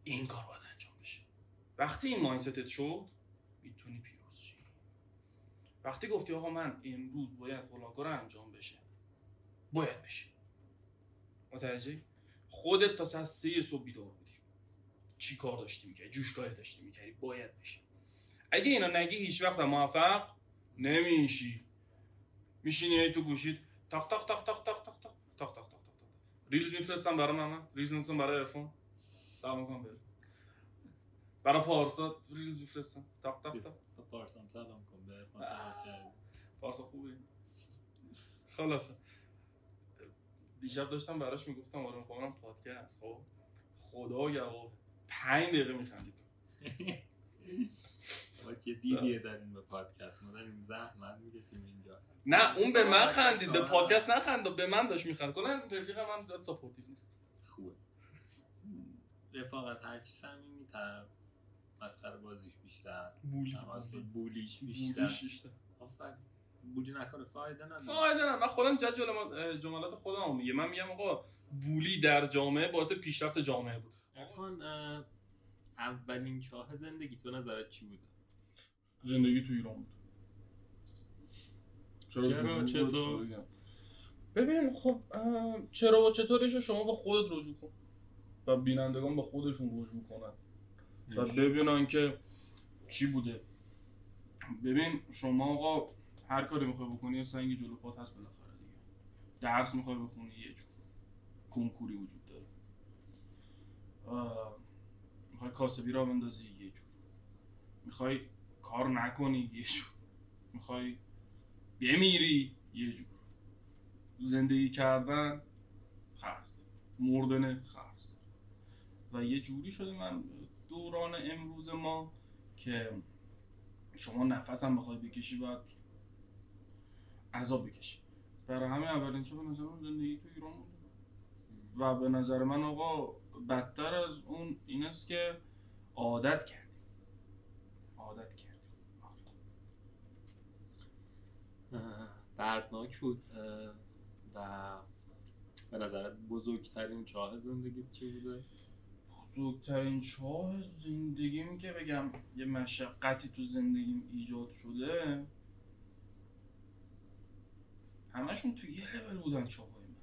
[SPEAKER 2] این کار باید انجام بشه. وقتی این مایندستت شد میتونی پیروز شی. وقتی گفتی آقا من امروز باید فلان کار انجام بشه، باید بشه. متوجه؟ خودت تا ساعت 3 صبح بیدار بودی، چی کار داشتی میکردی؟ جوشکاری داشتی میکردی، باید بشه. اگه اینا نگی هیچ وقت موفق نمیشی. میشینی تو گوشید تاق تاق تاق تاق تاق تاق تاق تاق تاق تاق. ریلز میفرستم برای من، ریلز میفرستم برای عرفان. سلام میکنم بهت. برای پارسا ریلز میفرستم. تاق تاق تاق.
[SPEAKER 3] پارسا هم سلام کن به
[SPEAKER 2] پارسا خوبی؟ خلاصه دیشب داشتم براش میگفتم آره میخوام پادکست. خب خدایا 5 دقیقه میخندید.
[SPEAKER 3] ما که دیدیه داریم به پادکست، ما داریم زحمت میکشیم اینجا.
[SPEAKER 2] نه اون به من خندید، به پادکست نخند، به من داشت میخند. کلا رفیق من زیاد ساپورتیو نیست.
[SPEAKER 3] خوبه رفاقت هرچی صمیمی‌تر، مسخره بازیش بیشتر، بولیش بیشتر. آفرین. بولی نکنه فایده نداره.
[SPEAKER 2] من خودم جملات خودم میگم. من میگم آقا بولی در جامعه باعث پیشرفت جامعه بود.
[SPEAKER 3] اولین چاه زندگیت به نظرت چی بوده؟
[SPEAKER 2] زندگی تو ایران بود.
[SPEAKER 3] چطور؟
[SPEAKER 2] ببین خب چرا و چطورشو شما با خودت رجوع کن و بینندگان با خودشون رجوع کنن و ببینن که چی بوده. ببین شما آقا هر کاری میخوای بکنی یه سنگی جلو پات هست بالاخره دیگه. درس میخوای بخونی یه جور کنکوری وجود داره. میخوای کاسبی را بندازی یه جور، میخوای کار نکنی یه جور، میخوای بمیری یه جور. زندگی کردن خرج، مردن خرج. و یه جوری شده من دوران امروز ما که شما نفس هم بخوای بکشی باید عذاب بکشی. برای همین اولین چه به نظر من زندگی تو ایران بود. و به نظر من آقا بدتر از اون این است که عادت کردیم.
[SPEAKER 3] دردناک بود. و به نظرت بزرگترین چاه زندگی چی بوده؟
[SPEAKER 2] بزرگترین چاه زندگیم که بگم یه مشقتی تو زندگیم ایجاد شده، همشون تو یه لول بودن چاهای من.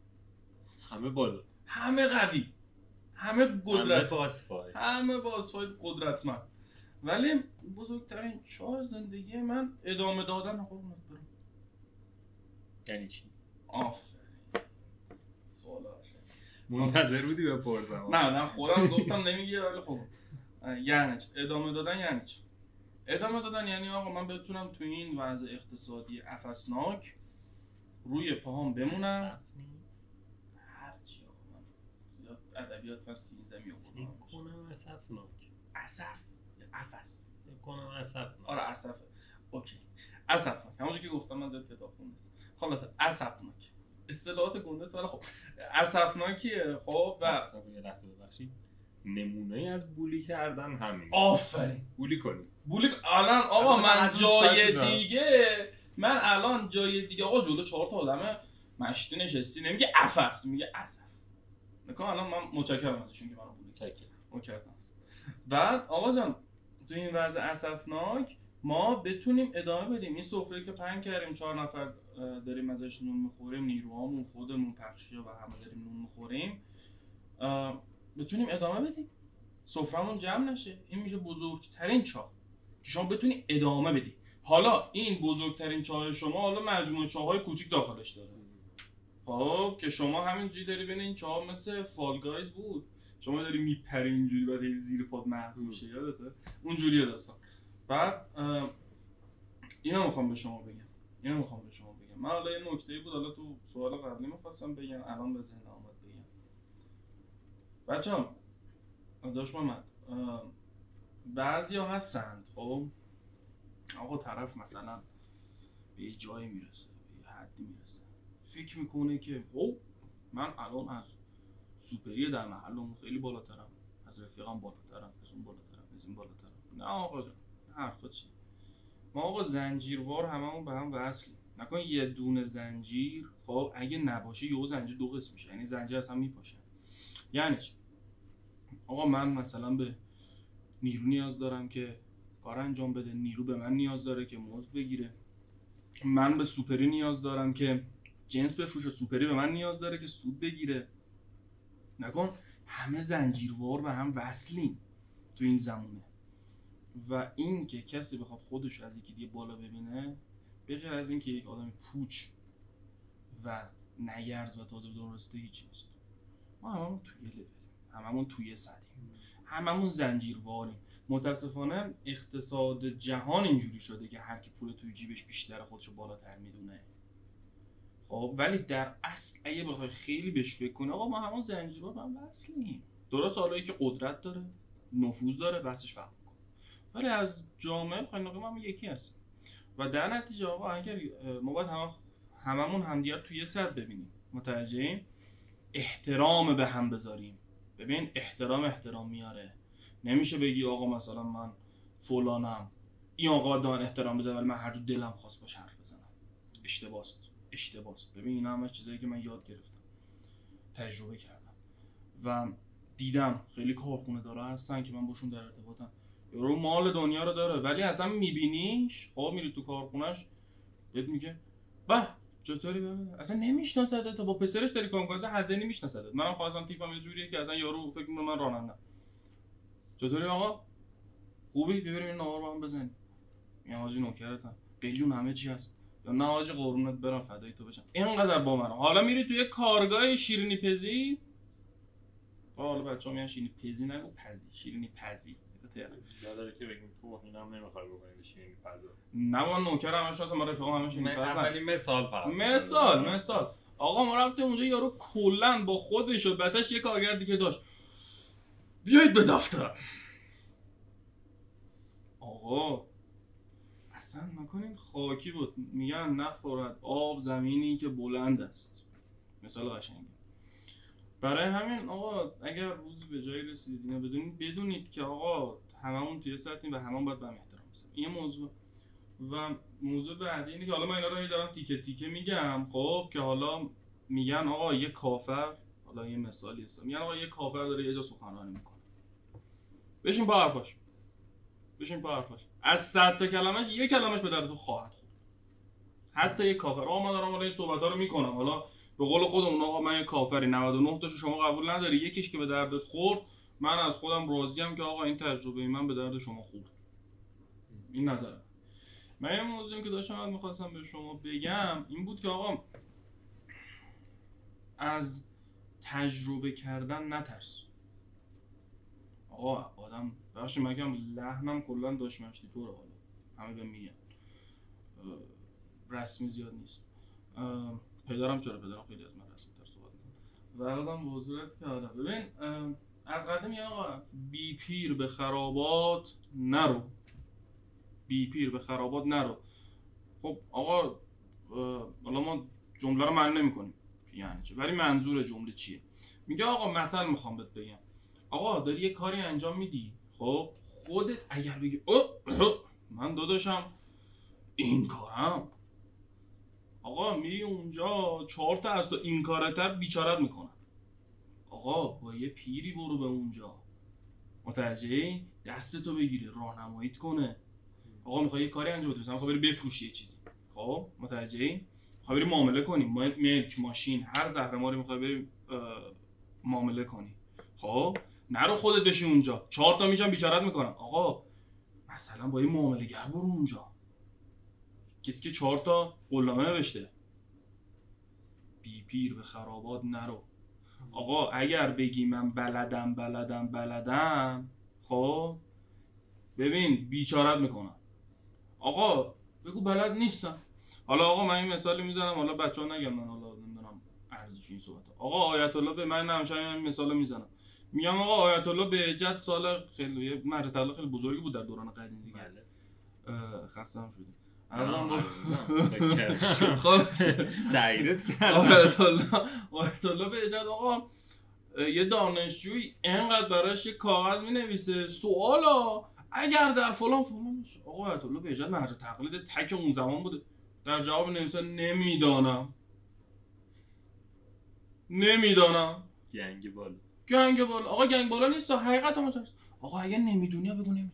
[SPEAKER 3] همه بالا،
[SPEAKER 2] همه قوی، همه قدرت،
[SPEAKER 3] همه
[SPEAKER 2] باسفاید قدرتمند. ولی بزرگترین چاه زندگی من ادامه دادن قربونت برم.
[SPEAKER 3] یعنی چی؟
[SPEAKER 2] آفرین. سوالاشه
[SPEAKER 3] منتظر بودی بپرسم.
[SPEAKER 2] نه خودم گفتم نمیگه ولی خب یعنی چی؟ ادامه دادن یعنی چی؟ ادامه دادن یعنی آقا من بتونم تو این وضع اقتصادی افسناک روی پاهام بمونم. هرچی آقا من یا ادبیات و سینزمی آقا
[SPEAKER 3] کنم اسفناک.
[SPEAKER 2] اسف یا افس؟
[SPEAKER 3] کنم اسفناک.
[SPEAKER 2] آره اسفه. اوکی. اسفناک. همونجوری که گفتم من زیاد کتاب خوندم. خلاص اسفناک. اصطلاحات گنده است ولی خب اسفناکیه. خب و
[SPEAKER 3] یه لحظه ببخشید. نمونه از بولی کردن همین.
[SPEAKER 2] آفرین.
[SPEAKER 3] بولی کنیم.
[SPEAKER 2] الان آقا من جای دیگه آقا جلو 4 تا آدم مشتی نشستی نمیگه افس، میگه اسف. نکن الان من متشکرم ازشون که منو بولی کردن. بعد آقا جان تو این وضع اسفناک ما بتونیم ادامه بدیم. این سفره که پهن کردیم 4 نفر داریم ازش نون میخوریم، نیروهامون خودمون پخشیا و همه داریم نون میخوریم، بتونیم ادامه بدیم، سفرمون جمع نشه. این میشه بزرگترین چاه که شما بتونی ادامه بدی. حالا این بزرگترین چاه شما حالا مجموعه چاهای کوچیک داخلش داره. خب که شما همینجوری داری بین این چاه مثل فال گایز بود، شما داری میپری اینجوری بعد هی زیر پات محو میشه، یادته؟ اونجوریه داستان. بعد اینو میخوام به شما بگم. من حالا یه نکته‌ای بود حالا تو سوال قبلی می‌خواستم بگم، الان به ذهنم اومد بگم. بچه‌ها داش محمد بعضیا هستند خب آقا طرف مثلا به یه جایی میرسه، به یه حدی میرسه، فکر میکنه که خب من الان از سوپری در محلم خیلی بالاترم، از رفیقم بالاترم، از اون بالاترم، از این بالاترم. نه آقا جان حرفا چی؟ ما آقا زنجیروار هممون به هم وصلیم. نکن یه دونه زنجیر خب اگه نباشه یهو زنجیر دو قسم میشه، یعنی زنجیر اصلا میپاشه. یعنی چی؟ آقا من مثلا به نیرو نیاز دارم که کار انجام بده، نیرو به من نیاز داره که مزد بگیره. من به سوپری نیاز دارم که جنس بفروشه، سوپری به من نیاز داره که سود بگیره. نکن همه زنجیروار به هم وصلیم تو این زمونه. و این که کسی بخواد خودش از یکی دیگه بالا ببینه، به غیر از این که یک آدم پوچ و نگرز و تازه بدون رسته هیچی نیست. ما هممون توی لول، هممون توی سطحیم، هممون زنجیرواریم.
[SPEAKER 4] متاسفانه اقتصاد جهان اینجوری شده که هر کی پول توی جیبش بیشتر خودشو بالاتر میدونه. خب ولی در اصل اگه بخوای خیلی بهش فکر کنی، آقا ما همون زنجیرها هم وصلیم. درست حالایی که قدرت داره، نفوذ داره، بحثش فرق میکنه، ولی از جامعه بخوایم نگاه ما یکی هستیم و در نتیجه آقا اگر ما باید هممون همدیگر توی یه سطح ببینیم، متوجهیم، احترام به هم بذاریم. ببین احترام میاره. نمیشه بگی آقا مثلا من فلانم، این آقا دان احترام بذاره ولی من هر جو دلم خواست باش حرف بزنم. اشتباست. ببین اینا همه چیزایی که من یاد گرفتم، تجربه کردم و دیدم خیلی کارخونه دارا هستن که من باشون در ارتباطم. یارو مال دنیا رو داره ولی اصلا میبینیش، خب میری تو کارخونهش بهت میگه به چطوری بابا، اصلا نمیشناسه تا با پسرش داری کنکاز هزینی میشناسه. منم خواستم تیپم یه جوریه که اصلا یارو فکر میکنه من رانندم. چطوری آقا خوبی، ببریم این نهار با هم بزنیم. یا حاجی نوکرتم، قلیون همه چی هست، یا نه حاجی قربونت برم فدای تو بشم. اینقدر با من. حالا میری توی کارگاه شیرینی پزی، حالا بچه‌ها میگن شیرینی پزی نگو پزی، شیرینی پزی.
[SPEAKER 3] یاداره که بگیم تو اینم نمیخوای بکنی شیرینی پزا.
[SPEAKER 4] نه من نوکرم همش اصلا، من رفیقام همش شیرینی پزا.
[SPEAKER 3] اولین مثال فقط.
[SPEAKER 4] مثال. آقا ما رفتیم اونجا، یارو کلا با خودش و بسش یه کارگر دیگه داشت. بیایید به دفترم. آقا اصلا نکنین خاکی بود. میگن نخورد آب زمینی که بلند است. مثال قشنگی. برای همین آقا اگر روزی به جایی رسیدید اینو بدونید که آقا هممون توی سطحیم و هممون باید به هم احترام بذاریم. این موضوع و موضوع بعدی اینه که حالا من اینا رو دارم تیکه تیکه میگم، خب که حالا میگن آقا یه کافر، حالا یه مثالی هست، میگن آقا یه کافر داره یه جا سخنرانی میکنه، بشین پا حرفاش. از 100 تا کلمش یک کلمش به درد تو خواهد خورد. حتی یه کافر. آقا من دارم این صحبت‌ها رو میکنم، حالا به قول خودمون آقا من یه کافری، 99 تاشو شما قبول نداری، یکیش که به دردت خورد، من از خودم راضیم که آقا این تجربه من به درد شما خورد. این نظرم. من یه موضوعی که داشتم می‌خواستم به شما بگم این بود که آقا از تجربه کردن نترس. آقا آدم بخشی مگم لحنم کلا داشت مشتی طوره، حالا همه بهم میگن رسمی زیاد نیست. پدرم خیلی از من رسمی تر صحبت میکنه و ازم به حضورت که آره ببین از قدیم یه آقا بی پیر به خرابات نرو. خب آقا حالا ما جمله رو معنی نمی کنیم یعنی چه، ولی منظور جمله چیه؟ میگه آقا مثلا میخوام بهت بگم آقا داری یه کاری انجام میدی، خب خودت اگر بگی من داداشم این کارم، آقا میری اونجا 4 تا از تو این کارتر بیچارت میکنن. آقا با یه پیری برو به اونجا، متوجهی؟ دستتو بگیره راهنماییت کنه. آقا میخوای یه کاری انجام بدی، مثلا میخوای بری بفروشی یه چیزی، خب متوجهی؟ میخوای بری معامله کنی، ملک ماشین هر زهرماری میخوای بری معامله کنی، خب نرو خودت بشین اونجا 4 تا میشن بیچارت میکنن. آقا مثلا با یه معامله گر برو اونجا، کسی که 4 تا قولنامه نوشته، بی پیر به خرابات نرو. آقا اگر بگی من بلدم خب ببین بیچارت میکنن. آقا بگو بلد نیستم. حالا آقا من این مثالی میزنم، حالا بچه‌ها نگم من حالا نمیدونم ارزش این صحبت. آقا آیت الله به من همش این مثالو میزنم، میگم آقا آیت الله بهجت سال خیلی مرجع تعالی خیلی بزرگی بود در دوران قدیم دیگه. خستم شدم.
[SPEAKER 3] خلاص دایرت کرد.
[SPEAKER 4] آیت الله بهجت آقا یه دانشجوی اینقدر براش یه کاغذ مینویسه سوالا اگر در فلان آقا آیت الله بهجت مرجع تقلید تک اون زمان بوده، در جواب نویسه نمیدانم. گنگ بالا. آقا گنگ بالا نیست، حقیقت ماجراست. آقا اگه نمیدونی بگو نمیدونم.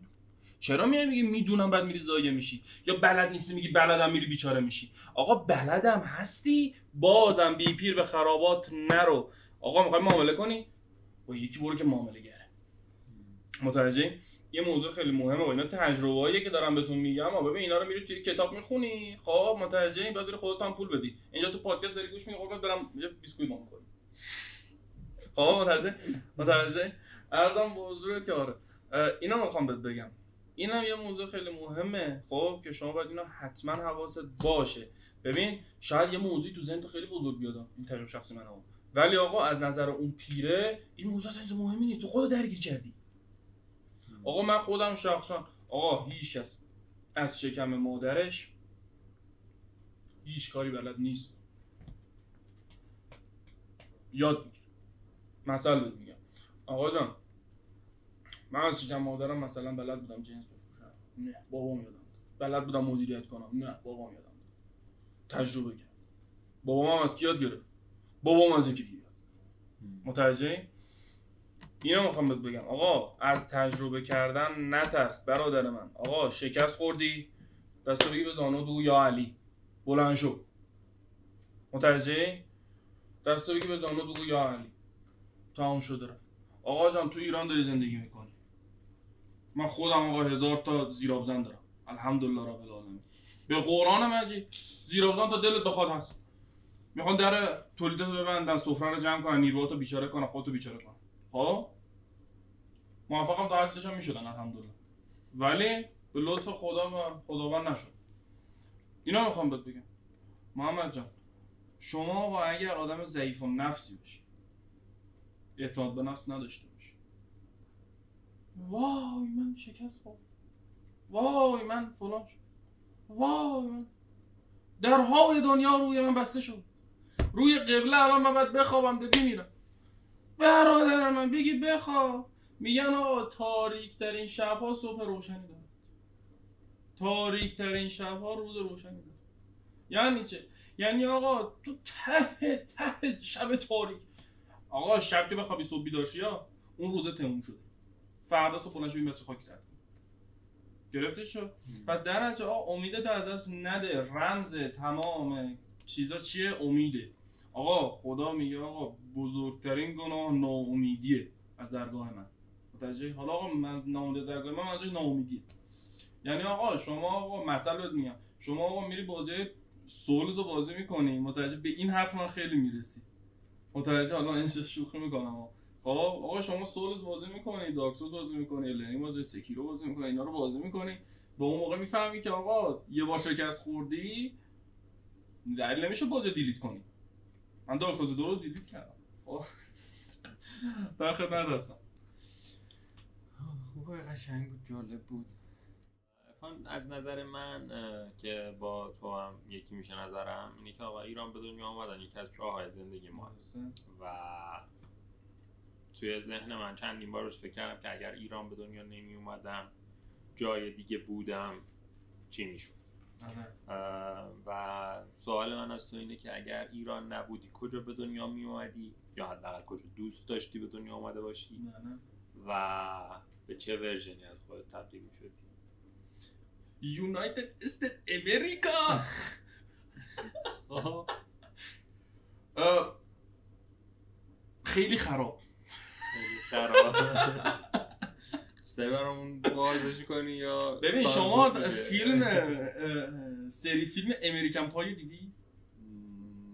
[SPEAKER 4] چرا میگی میدونم بعد میری ضایع میشی؟ یا بلد نیستی میگی بلدم میری بیچاره میشی؟ آقا بلدم هستی بازم بی پیر به خرابات نرو. آقا میخوای معامله کنی با یکی برو که معامله گره. متوجهی؟ یه موضوع خیلی مهمه و اینا تجربه‌ایه که دارم بهتون میگم. ببین اینا رو میری توی کتاب میخونی، خب متوجهی؟ بعد بری خودت هم پول بدی. اینجا تو پادکست داری گوش میدی، قربونت برم یه بیسکویت میخوری. خب متوجه؟ ارزم به حضورت که آره اینا میخوام بهت بگم، اینم یه موضوع خیلی مهمه خب که شما باید اینا حتما حواست باشه. ببین شاید یه موضوعی تو ذهن تو خیلی بزرگ بیاد، این تجربه شخصی منه، ولی آقا از نظر اون پیره این موضوع اصلا مهمی نیست، تو خودت درگیر کردی. آقا من خودم شخصا آقا هیچ کس از شکم مادرش هیچ کاری بلد نیست، یاد میگیره. مثلا بهت میگم آقا جان من از شکم مادرم مثلا بلد بودم جنس بفروشم، نه بابام یادم داد. بلد بودم مدیریت کنم، نه بابام یادم داد. تجربه کرد. بابام هم از کی یاد گرفت؟ بابام از یکی دیگه. متوجهی؟ اینو میخوام بهت بگم آقا از تجربه کردن نترس برادر من. آقا شکست خوردی دستو بگی به زانو بگو یا علی بلند شو. متوجهی؟ دستو بگی به زانو بگو یا علی، تمام شده رفت. آقا جان تو ایران داری زندگی میکنی، من خودم آقا 1000 تا زیرآبزن دارم الحمدلله رب العالمین، به قرآن مجید زیرآبزن تا دلت بخواد هست. میخوان در تولیدات ببندن، سفره رو جمع کنن، نیروهاتو بیچاره کنن، خودتو بیچاره کنن. خب موفقم تا حدش هم میشدن الحمدلله، ولی به لطف خدا و خداوند نشد. اینا میخوام بهت بگم محمد جان، شما با اگر آدم ضعیف و نفسی باشی، اعتماد به نفس نداشته باشی، وای من شکست خوردم، وای من فلان شد، وای من درهای دنیا روی من بسته شد، روی قبله الان من باید بخوابم ده بمیرم. برادر من بگی بخواب، میگن آقا تاریک ترین شبها صبح روشنی داره، تاریک ترین شبها روز روشنی داره. یعنی چه؟ یعنی آقا تو ته شب تاریک، آقا شب که بخوابی صبح بیدار شی اون روزه تموم شده، فردا صبح بلند شو این بچه خاک سر گرفته شد. پس در نتیجه آقا امیدت از دست نده. رمز تمام چیزا چیه؟ امیده. آقا خدا میگه آقا بزرگترین گناه ناامیدیه از درگاه من. متوجه؟ حالا آقا من ناامید از درگاه من منظور ناامیدیه. یعنی آقا شما آقا مثلا بهت میگم، شما آقا میری بازی سولز رو بازی میکنی، متوجه به این حرف من خیلی میرسی. متوجه؟ حالا این شوخی میکنم. خب آقا شما سولز بازی میکنی، دارک سولز بازی میکنی، النی بازی، سکیرو بازی میکنی، اینا رو بازی میکنی، به اون موقع میفهمی که آقا یه بار شکست خوردی دلیل نمیشه بازی دیلیت کنی. من دارک سولز 2 رو دیلیت کردم. خب در خدمت هستم.
[SPEAKER 3] خوبه، قشنگ بود، جالب بود. از نظر من که با تو هم یکی میشه نظرم اینه که آقا ایران به دنیا آمدن یکی از راههای زندگی ما و توی ذهن من چندین بار روش فکر کردم که اگر ایران به دنیا نمی اومدم جای دیگه بودم چی میشد. و سوال من از تو اینه که اگر ایران نبودی کجا به دنیا می اومدی یا حداقل کجا دوست داشتی به دنیا اومده باشی و به چه ورژنی از خودت تبدیل میشدی؟
[SPEAKER 4] یونایتد استیت امریکا. خیلی خراب.
[SPEAKER 3] سری برامون بازش کنی یا
[SPEAKER 4] ببین شما فیلم سری فیلم امریکن پای دیدی؟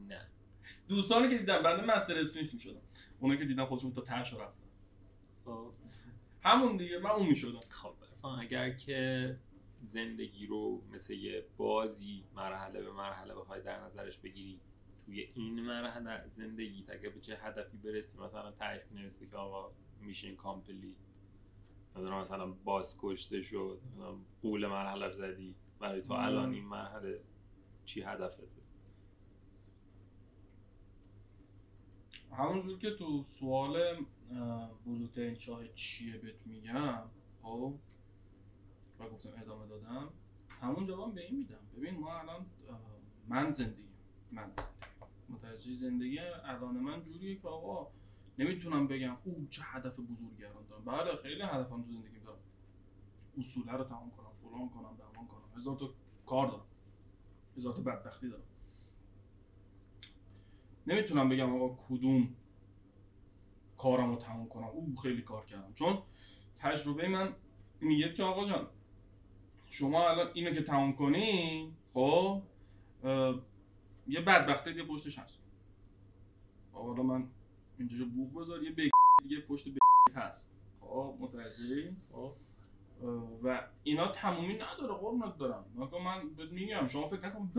[SPEAKER 3] نه.
[SPEAKER 4] دوستانی که دیدن بنده مستر اسمیت میشدم، اونایی که دیدن خودشون تا تهش رفتن. همون دیگه من اون میشدم.
[SPEAKER 3] خب اگر که زندگی رو مثل یه بازی مرحله به مرحله بخوای در نظرش بگیری، توی این مرحله زندگی اگه به چه هدفی برسی، مثلا تهش می‌نویسی که آقا میشین کامپلیت، مثلا باز کشته شد، قول مرحله رو زدی، برای تو الان این مرحله چی هدفته؟
[SPEAKER 4] همونجور که تو سوال بزرگترین چاه چیه بهت میگم خب و گفتم ادامه دادم، همون جواب به این میدم. ببین ما الان من متوجه زندگی الان من جوریه که آقا نمیتونم بگم او چه هدف بزرگی الان دارم. بله خیلی هدفم تو زندگی دارم، اصوله رو تمام کنم، فلان کنم، بهمان کنم، 1000 تا کار دارم، 1000 تا بدبختی دارم. نمیتونم بگم آقا کدوم کارمو تمام کنم، او خیلی کار کردم، چون تجربه من میگه که آقا جان شما الان اینو که تمام کنی خب یه بدبختی دیگه پشتش هست. حالا من اینجا بوق بذار یه دیگه پشت هست. خب متوجهی؟ و اینا تمومی نداره قربونت برم. من بهت میگم شما فکر نکن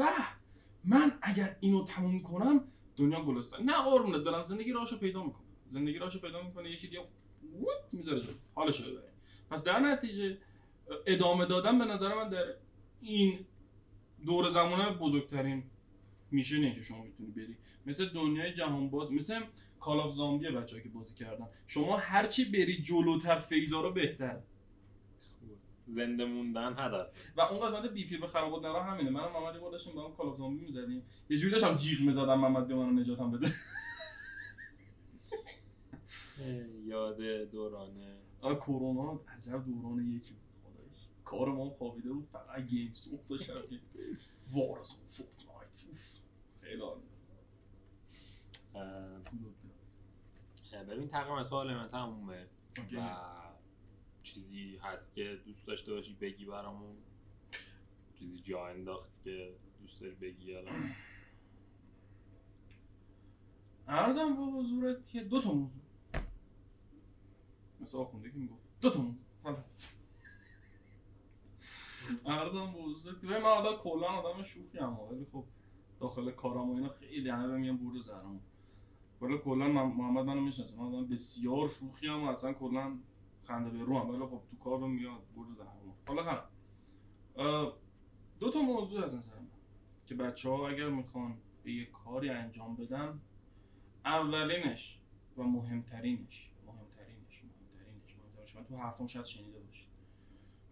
[SPEAKER 4] من اگر اینو تموم کنم دنیا گلستان. نه قربونت برم، زندگی راهشو پیدا میکنه. یکی دیگه میذاره جلو حالشو ببره. پس در نتیجه ادامه دادن به نظر من در این دور زمانه بزرگترین میشنه که شما میتونی بری. مثل دنیای جهان باز، مثل کال آف زامبی بچه‌ها که بازی کردن، شما هرچی بری جلوتر فیزا رو بهتره.
[SPEAKER 3] زنده موندن هدف.
[SPEAKER 4] و اون قسمت بی پی به خرابات نرا همینه. منم محمد یه داشتیم با هم کال آف زامبی می‌زدیم، یه جوری داشتم جیغ می‌زدم محمد به من نجاتم بده.
[SPEAKER 3] یاد دورانه
[SPEAKER 4] کرونا عجب دوران یکی بود خداییش. کار ما خوابیده بود، فقط گیم صبح تا شب وارزون فورتنایت. خیلی عالی.
[SPEAKER 3] ببین تقریبا سوال من تمومه و چیزی هست که دوست داشته باشی بگی برامون؟ چیزی جا انداخت که دوست داری بگی الان؟
[SPEAKER 4] عرضم با حضورت یه 2 تا موضوع مثل آخونده که میگفت 2 تا موضوع عرضم با حضورت که من حالا کلا آدم شوخی هم ولی خب داخل کارم و اینا خیلی همه بهم میگن برج زهرم. ولی کلا محمد منو میشناسه، من آدم بسیار شوخی ام و اصلا کلا خنده به رو هم، ولی خب تو کار میاد برج زهرم. حالا هم 2 تا موضوع از نظر من که بچه‌ها اگر میخوان به یه کاری انجام بدن، اولینش و مهمترینش من تو حرفم شاید شنیده باشید،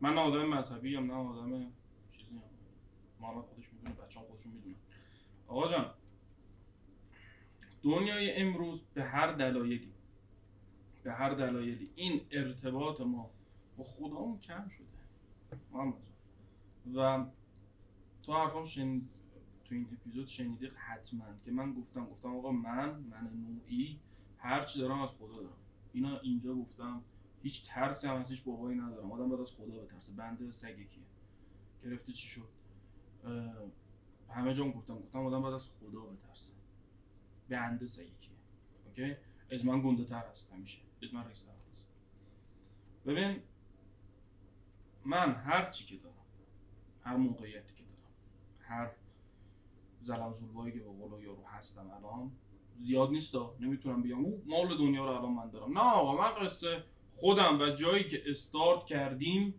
[SPEAKER 4] من نه آدم مذهبی ام نه آدم چیزی ام، محمد خودش میدونه، بچه‌ها خودشون میدونن. آقا جان، دنیای امروز به هر دلایلی این ارتباط ما با خدامون کم شده محمد جان. و تو حرفم تو این اپیزود شنیدی حتما که من گفتم آقا من نوعی هر چی دارم از خدا دارم. اینا اینجا گفتم هیچ ترسی هم ازش بابایی ندارم. آدم باید از خدا بترسه. بنده سگ کیه؟ گرفتی چی شد؟ همه جا گفتم آدم باید از خدا بترسه. بنده سگ کیه؟ اوکی؟ از من گنده تر هست، همیشه از من رئیس تر هست. ببین من هر چی که دارم، هر موقعیتی که دارم، هر زلم زولوایی که به قول یارو هستم الان زیاد نیستا، نمیتونم بگم او مال دنیا رو الان من دارم. نه آقا، من قصه خودم و جایی که استارت کردیم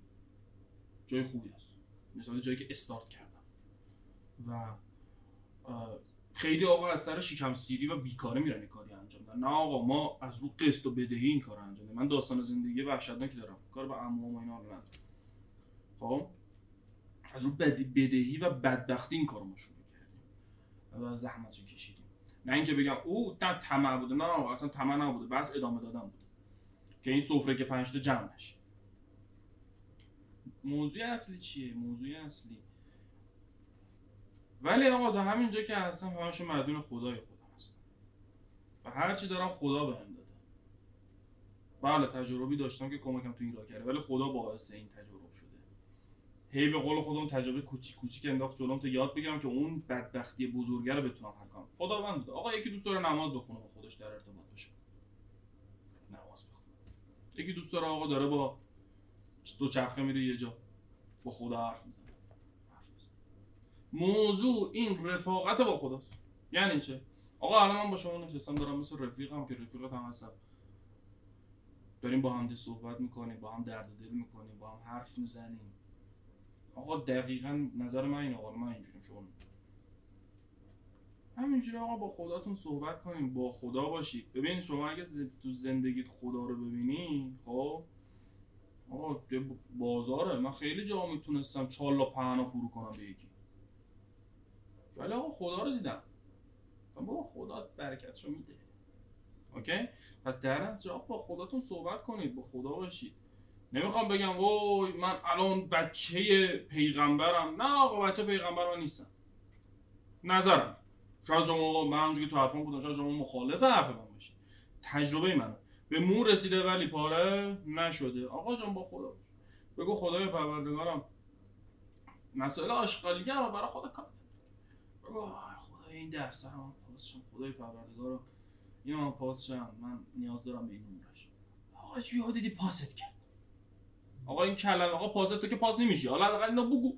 [SPEAKER 4] جای خوبی است. مثلا جایی که استارت کردم و خیلی آقا از سر شکم سیری و بیکاره میرن کاری انجام بدن. نه آقا، ما از رو قسط و بدهی این کار انجام بدیم. من داستان زندگی وحشتناکی دارم، کار به عموم و اینا رو ندارم. خب از رو بدهی و بدبختی این کارو ما شروع کردیم و زحمتشو کشیدیم. نه اینکه بگم او طمع بوده، نه اصلا طمع نبوده، بس ادامه دادن بوده که این سفره که 5 تا جمع نشه. موضوع اصلی چیه؟ ولی آقا در همینجا که هستم همشون مدیون خدای خودم هستم و هرچی دارم خدا بهم داده. بله تجربی داشتم که کمکم تو این راه کرده، ولی خدا باعث این تجربه شده. هی به قول خودم تجربه کوچیک انداخت جلوم تا یاد بگیرم که اون بدبختی بزرگه رو بتونم حل کنم. خداوند بوده. آقا یکی دوست داره نماز بخونه با خودش در ارتباط باشه، نماز بخونه. یکی دوست داره آقا داره با دو چرخه میره یه جا با خدا حرف میزنه. موضوع این رفاقت با خداست. یعنی چه؟ آقا الان من با شما نشستم دارم مثل رفیقم که رفیقت هم هستم، داریم با هم صحبت میکنیم، با هم درد دل میکنیم، با هم حرف میزنیم. آقا دقیقاً نظر من اینه، آقا من اینجوریم، شما همینجوری. آقا با خداتون صحبت کنیم، با خدا باشید. ببین شما اگه تو زندگیت خدا رو ببینی، خب آقا بازاره. من خیلی جا میتونستم چالا پهنا فرو کنم به یکی، ولی آقا خدا رو دیدم. بابا خدا برکتشو میده. اوکی؟ پس در نتیجه با خداتون صحبت کنید، با خدا باشید. نمیخوام بگم وای من الان بچه پیغمبرم. نه آقا، بچه پیغمبر من نیستم. نظرم شاید شما من همونجوری که تو حرفم بودم شاید شما مخالف حرف من باشید. تجربه منه. به مو رسیده ولی پاره نشده. آقا جان با خدا بگو خدای پروردگارم مسئله آشغالیه رو برای خدا کار. بگو خدای این درس رو من پاس شم، خدای پروردگارم اینو من پاس شم، من نیاز دارم به این نورش. آقا یهو دیدی پاست کرد. آقا این کلمه آقا پاست تو که پاس نمیشی، حالا حداقل اینا بگو.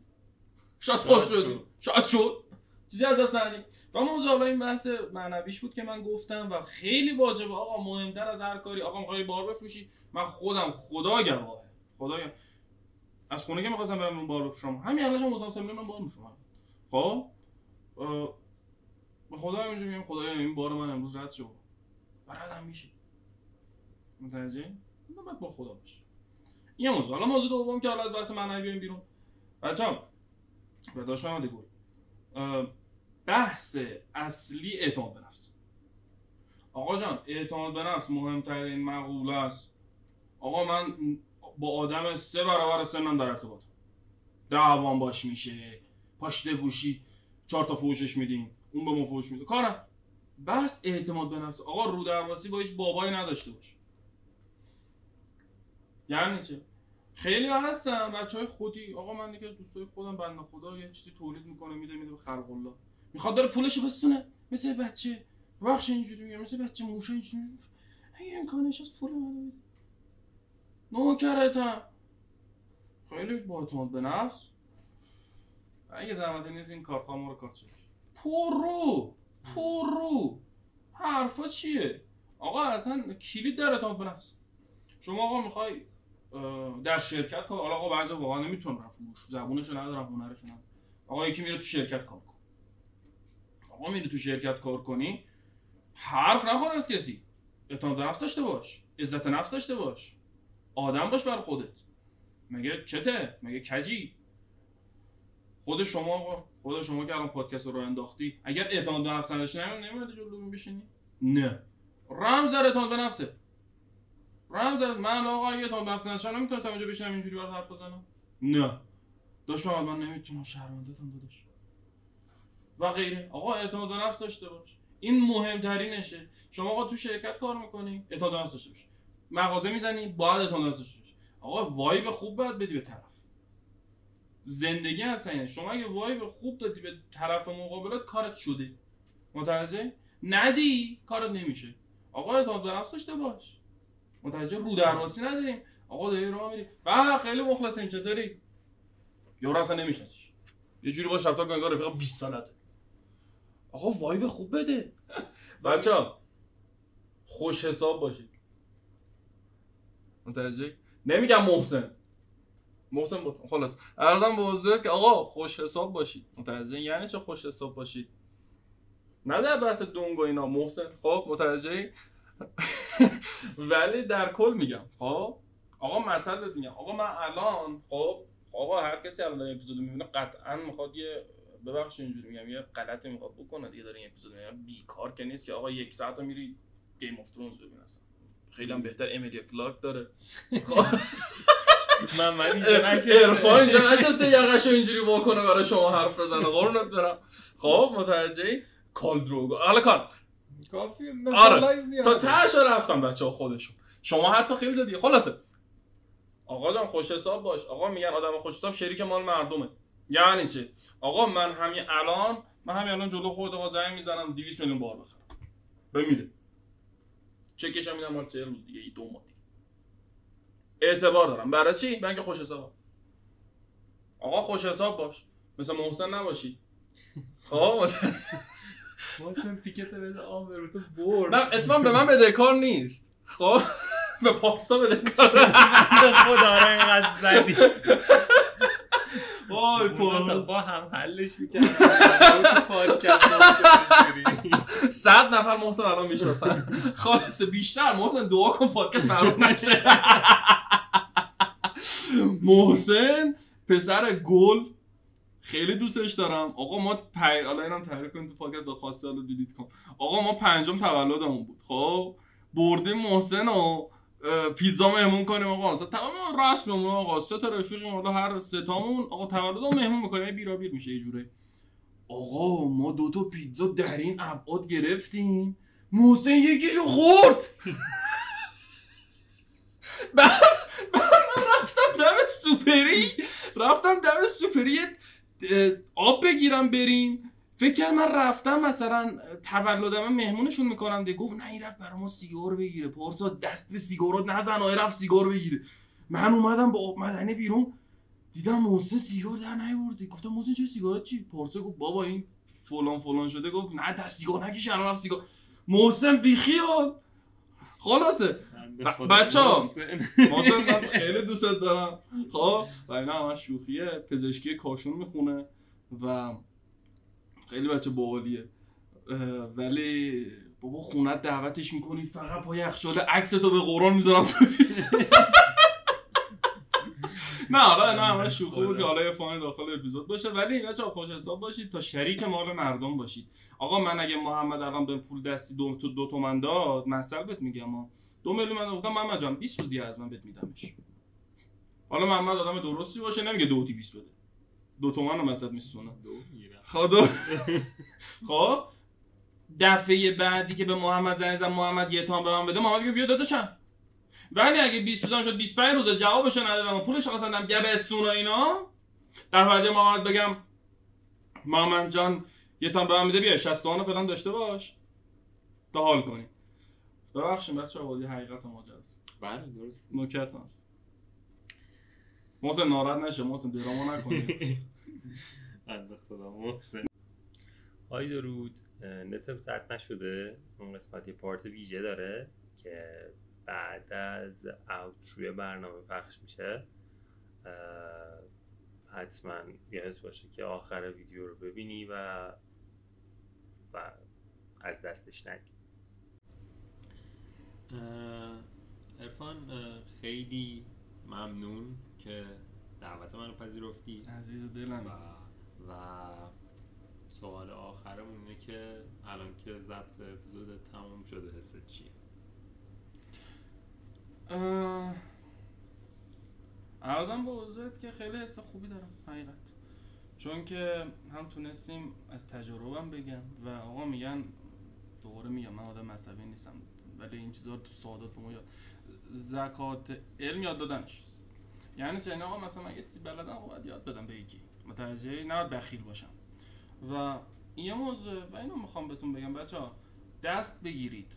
[SPEAKER 4] شاید پاس شد. شاید شد. چیزی از دست ندیم. و موضوع حالا این بحث معنویش بود که من گفتم و خیلی واجبه آقا، مهمتر از هر کاری. آقا می‌خوای بار بفروشی، من خودم خدا گواهه، خدایا از خونه که می‌خواستم برم اون بار بفروشم، همین الانم مصاحبه من بار می‌فروشم. خب به خدا اینجوری میگم خدایا این بار من امروز رد شد. برادم میشه. متوجه؟ من با خدا باشه. این موضوع. حالا موضوع دوم که حالا از بحث معنوی بیایم بیرون. بچه‌ها و داشت محمد گل. بحث اصلی اعتماد به نفس. آقا جان اعتماد به نفس مهمترین مقوله است. آقا من با آدم 3 برابر سنم در ارتباطم. دعوام باش میشه. پاشته گوشی 4 تا فوشش میدیم. اون به ما فوش میده. کارم. بحث اعتماد به نفس. آقا رو درواسی با هیچ بابایی نداشته باش. یعنی چه؟ خیلی هستن بچهای خودی. آقا من دیگه دوستای خودم بنده خدا یه چیزی تولید میکنه میده به خلق الله. میخواد داره پولشو بستونه مثل بچه. بخش اینجوری میگه مثل بچه موشه اینجوری. اگه امکانش از پول منو بده. نوکرتم. خیلی با اعتماد به نفس. اگه زحمتی نیست این کارت ها ما رو کارت شد. پرو. حرفا چیه؟ آقا اصلا کلید در اعتماد به نفس. شما آقا میخوای در شرکت کار، حالا آقا بعضی واقعا نمیتونن زبونشو ندارن، هنرشو ندارن. آقا یکی میره تو شرکت کار کن. آقا میره تو شرکت کار کنی، حرف نخور از کسی. اعتماد به نفس داشته باش، عزت نفس داشته باش. آدم باش بر خودت. مگه چته؟ مگه کجی؟ خود شما که الان پادکست رو انداختی، اگر اعتماد به نفس نداشتی نمیاد جلو بشینی؟ نه. رمز در اعتماد به نفسه. من آقا اگه اعتماد به نفس نداشتم نمیتونستم اینجا بشینم اینجوری برات حرف بزنم؟ نه. داشت من نمیتونم، شرمنده‌تون داداش. و غیره. آقا اعتماد به نفس داشته باش. این مهمترینشه. شما آقا تو شرکت کار میکنی، اعتماد به نفس داشته باش. مغازه میزنی، باید اعتماد به نفس داشته باش. آقا وایب خوب باید بدی به طرف. زندگی هست اینه. شما اگه وایب خوب دادی به طرف مقابلت کارت شده. متوجه؟ ندی کارت نمیشه. آقا اعتماد به نفس داشته باش. متوجه؟ رو درواسی نداریم. آقا داری راه میری. خیلی مخلصیم، چطوری؟ یارو اصلا نمیشناسیش. یه جوری باش رفتار کن انگار رفیق 20 سالته. آقا وایب خوب بده. بچه‌ها خوش حساب باشید. متوجه؟ نمیگم محسن بود. خلاص عرضم به حضورت که آقا خوش حساب باشید. متوجه؟ یعنی چه خوش حساب باشید؟ نه در بحث دونگ و اینا محسن. خب متوجه؟ ولی در کل میگم خب آقا مثلا بهت میگم آقا من الان خب آقا هر کسی الان این اپیزودو میبینه قطعا میخواد یه ببخشید اینجوری میگم یه غلطی میخواد بکنه دیگه. داره این اپیزودو میبینه بیکار که نیست که آقا 1 ساعت میری گیم اف ترونز ببینی. اصلا خیلی هم بهتر امیلیا کلارک داره.
[SPEAKER 1] من اینجا
[SPEAKER 4] عرفان اینجا نشسته یقشو اینجوری واکنه برای شما حرف بزنه. قربونت برم. خب متوجهی؟ کالدروگو حالا
[SPEAKER 1] کافی
[SPEAKER 4] آره تا تهش رفتم بچه‌ها خودشون. شما حتی خیلی زدی. خلاصه آقا جان خوش حساب باش. آقا میگن آدم خوش حساب شریک مال مردمه. یعنی چه؟ آقا من همین الان جلو خودت آقا زنگ میزنم 200 میلیون بار بخرم. بمیره. چکش هم میدم مال 40 روز دیگه 2 ماه دیگه. اعتبار دارم. برای چی؟ برای اینکه خوش حسابم. آقا خوش حساب باش. مثل محسن نباشی. خب
[SPEAKER 1] محسن تیکت بده آب تو برد.
[SPEAKER 4] نه اتفاقا به من بدهکار نیست. خب به پارسا بدهکار.
[SPEAKER 1] خدا رو اینقدر زدی.
[SPEAKER 4] وای پارسا
[SPEAKER 1] با هم حلش می‌کردیم. پادکست
[SPEAKER 4] 100 نفر محسن الان میشناسن. خلاص بیشتر محسن دعا کن پادکست معروف نشه. محسن پسر گل خیلی دوستش دارم. آقا ما حالا اینم تحریک کنید تو پادکست خاصی حالا دیلیت کن. آقا ما 5م تولدمون بود. خب بردیم محسن و پیتزا مهمون کنیم. آقا اصلا تمام رسممون آقا 3 تا رفیقیم حالا هر 3 تامون آقا تولدمون مهمون میکنیم. بیرا بیر میشه یه جوره. آقا ما 2 تا پیتزا در این ابعاد گرفتیم. محسن یکیشو خورد. بعد رفتم دم سوپری آب بگیرم بریم. فکر کنم من رفتم مثلا تولدم مهمونشون میکنم دیگه، گفت نه این رفت برای ما سیگار بگیره. پارسا دست به سیگارات نزن، رفت سیگار بگیره. من اومدم با آب معدنی بیرون دیدم محسن سیگار در نیاورده. گفتم محسن چه سیگارت چی؟ پارسا گفت بابا این فلان فلان شده. گفت نه دست سیگار نکش الان رفت سیگار. محسن بیخیال. خلاصه بچه‌ها محسن من خیلی دوستت دارم. خب و اینا همش شوخیه. پزشکی کاشون میخونه و خیلی بچه باحالیه، ولی بابا خونت دعوتش میکنی فقط پای یخچال عکستو به قرآن میذارم تو پیس. نه حالا نه همش شوخی بود که حالا یه فان داخل اپیزود باشه، ولی بچه‌ها خوش حساب باشید تا شریک مال مردم باشید. آقا من اگه محمد الان به پول دستی 2 تومن داد، مثلا بهت میگم 2 میلیون من گفتم محمد جان 20 روز دیگه از من بهت میدمش. حالا محمد آدم درستی باشه نمیگه 2 تا 20 بده. 2 تومن رو مثلا میسونه. خب دفعه بعدی که به محمد زنگ زدم محمد 1 تومن به من بده، محمد میگه بیا داداشم. ولی اگه 20 روز شد 25 روز جوابشو ندادم و پولش خواستم دادم گبه سونا اینا، در بعد محمد بگم محمد جان 1 تومن به من میده بیا 60 تومن فعلا داشته باش تا حال کنی. ببخشید بچه‌ها ولی حقیقت ماجراست.
[SPEAKER 3] بله درست.
[SPEAKER 4] نوکر هست. محسن ناراحت نشه، محسن درامو نکنی.
[SPEAKER 3] بنده خدا محسن.
[SPEAKER 1] های درود، نتت قطع نشده. اون قسمت یه پارت ویژه داره که بعد از اوتروی برنامه پخش میشه. حتما یادت باشه که آخر ویدیو رو ببینی و از دستش نگی.
[SPEAKER 3] عرفان خیلی ممنون که دعوت منو پذیرفتی
[SPEAKER 4] عزیز دلم.
[SPEAKER 3] و سوال آخرمون اینه که الان که ضبط اپیزود تموم شده حست چیه؟
[SPEAKER 4] عرضم با حضورت که خیلی حس خوبی دارم حقیقت، چون که هم تونستیم از تجربه‌ام بگم و آقا میگن دوباره میگم من آدم عصبی نیستم، ولی این چیزا تو سعادت به ما یاد زکات علم یاد دادنش. یعنی چه آقا مثلا من یه چیزی بلدم باید یاد بدم به یکی، متوجه نباید بخیل باشم. و این یه موضوع و اینو میخوام بهتون بگم بچه‌ها، دست بگیرید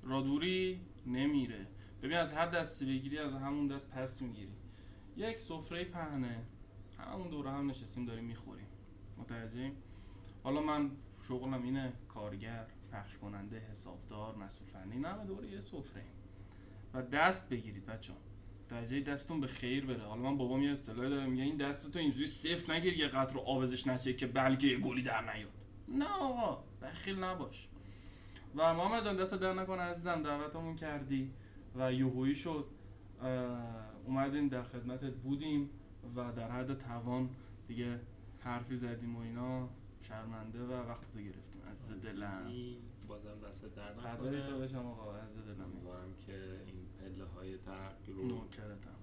[SPEAKER 4] رادوری نمیره. ببین از هر دستی بگیری از همون دست پس میگیری. یک سفره پهنه همون دوره هم نشستیم داریم میخوریم، متوجه؟ حالا من شغلم اینه، کارگر، پخش کننده، حسابدار، مسئول فنی، نه دوره یه سفره و دست بگیرید بچه‌ها. درجه دستتون به خیر بره. حالا من بابام یه اصطلاحی داره میگه این دستتو اینجوری صفر نگیر یه قطره آب ازش نچه که بلکه یه گلی در نیاد. نه آقا بخیل نباش. و محمد جان دست در نکنه عزیزم، دعوتمون کردی و یوهویی شد اومدیم در خدمتت بودیم و در حد توان دیگه حرفی زدیم و اینا، شرمنده و وقتتو گرفتیم. عزیز دلم
[SPEAKER 3] بازم دست در نکنه.
[SPEAKER 4] فدای تو بشم آقا، عزیز دلم.
[SPEAKER 3] امیدوارم که این پله های ترقی رو
[SPEAKER 4] نوکرتم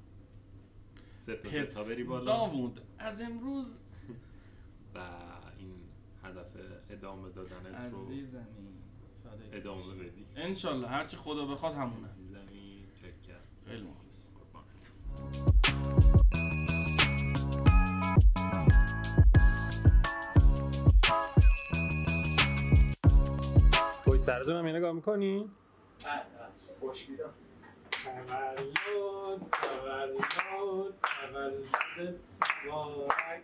[SPEAKER 3] ستا بری بالا
[SPEAKER 4] داوود از امروز
[SPEAKER 3] و این هدف ادامه دادنت رو ادامه بدی
[SPEAKER 4] انشالله، هرچی خدا بخواد همونه.
[SPEAKER 3] عزیزمی چکر،
[SPEAKER 4] خیلی مخلص.
[SPEAKER 1] پشت سرتون هم یه نگاه میکنی؟
[SPEAKER 5] خوش میدم.
[SPEAKER 1] تولد مبارک.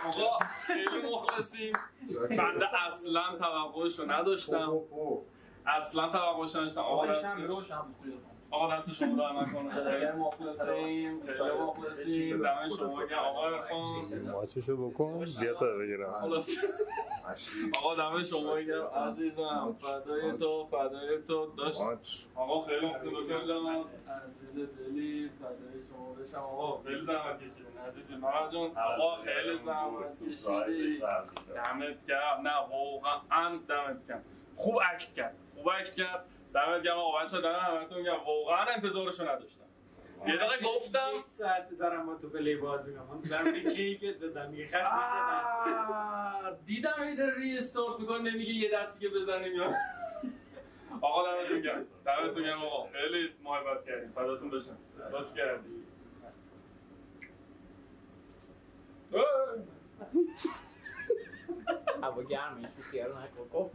[SPEAKER 2] آقا خیلی مخلصیم. بنده اصلا توقعشو نداشتم. آقا دست شما در نکنه. خیلی مخلصیم. دم شما گرم. آقا عرفان
[SPEAKER 1] ماچشو بکن بیا تا بگیرم.
[SPEAKER 2] آقا دم شما گرم عزیزم. فدای تو داشت. آقا خیلی مخلصیم دکتر جان. عزیز دلی فدای شما بشم. آقا خیلی زحمت کشیدین عزیزی محمد جان. آقا خیلی زحمت کشیدی. دمت گرم. نه واقعا دمت گرم. خوب اکت کرد. دمت گرم آقا بچه‌ها، دمتون گرم. واقعا انتظارشو نداشتم. یه دقیقه گفتم
[SPEAKER 5] 1 ساعت دارم با تو پلی بازی می‌کنم. زمین کیفیت دادم یه خسته شدم.
[SPEAKER 2] دیدم ایده ری استارت می‌کنه نمیگه یه دست دیگه بزنیم یا آقا دمتون گرم آقا، خیلی محبت کردیم، فداتون بشم، لطف کردید.
[SPEAKER 5] هوا گرمه، شوخی رو نکن.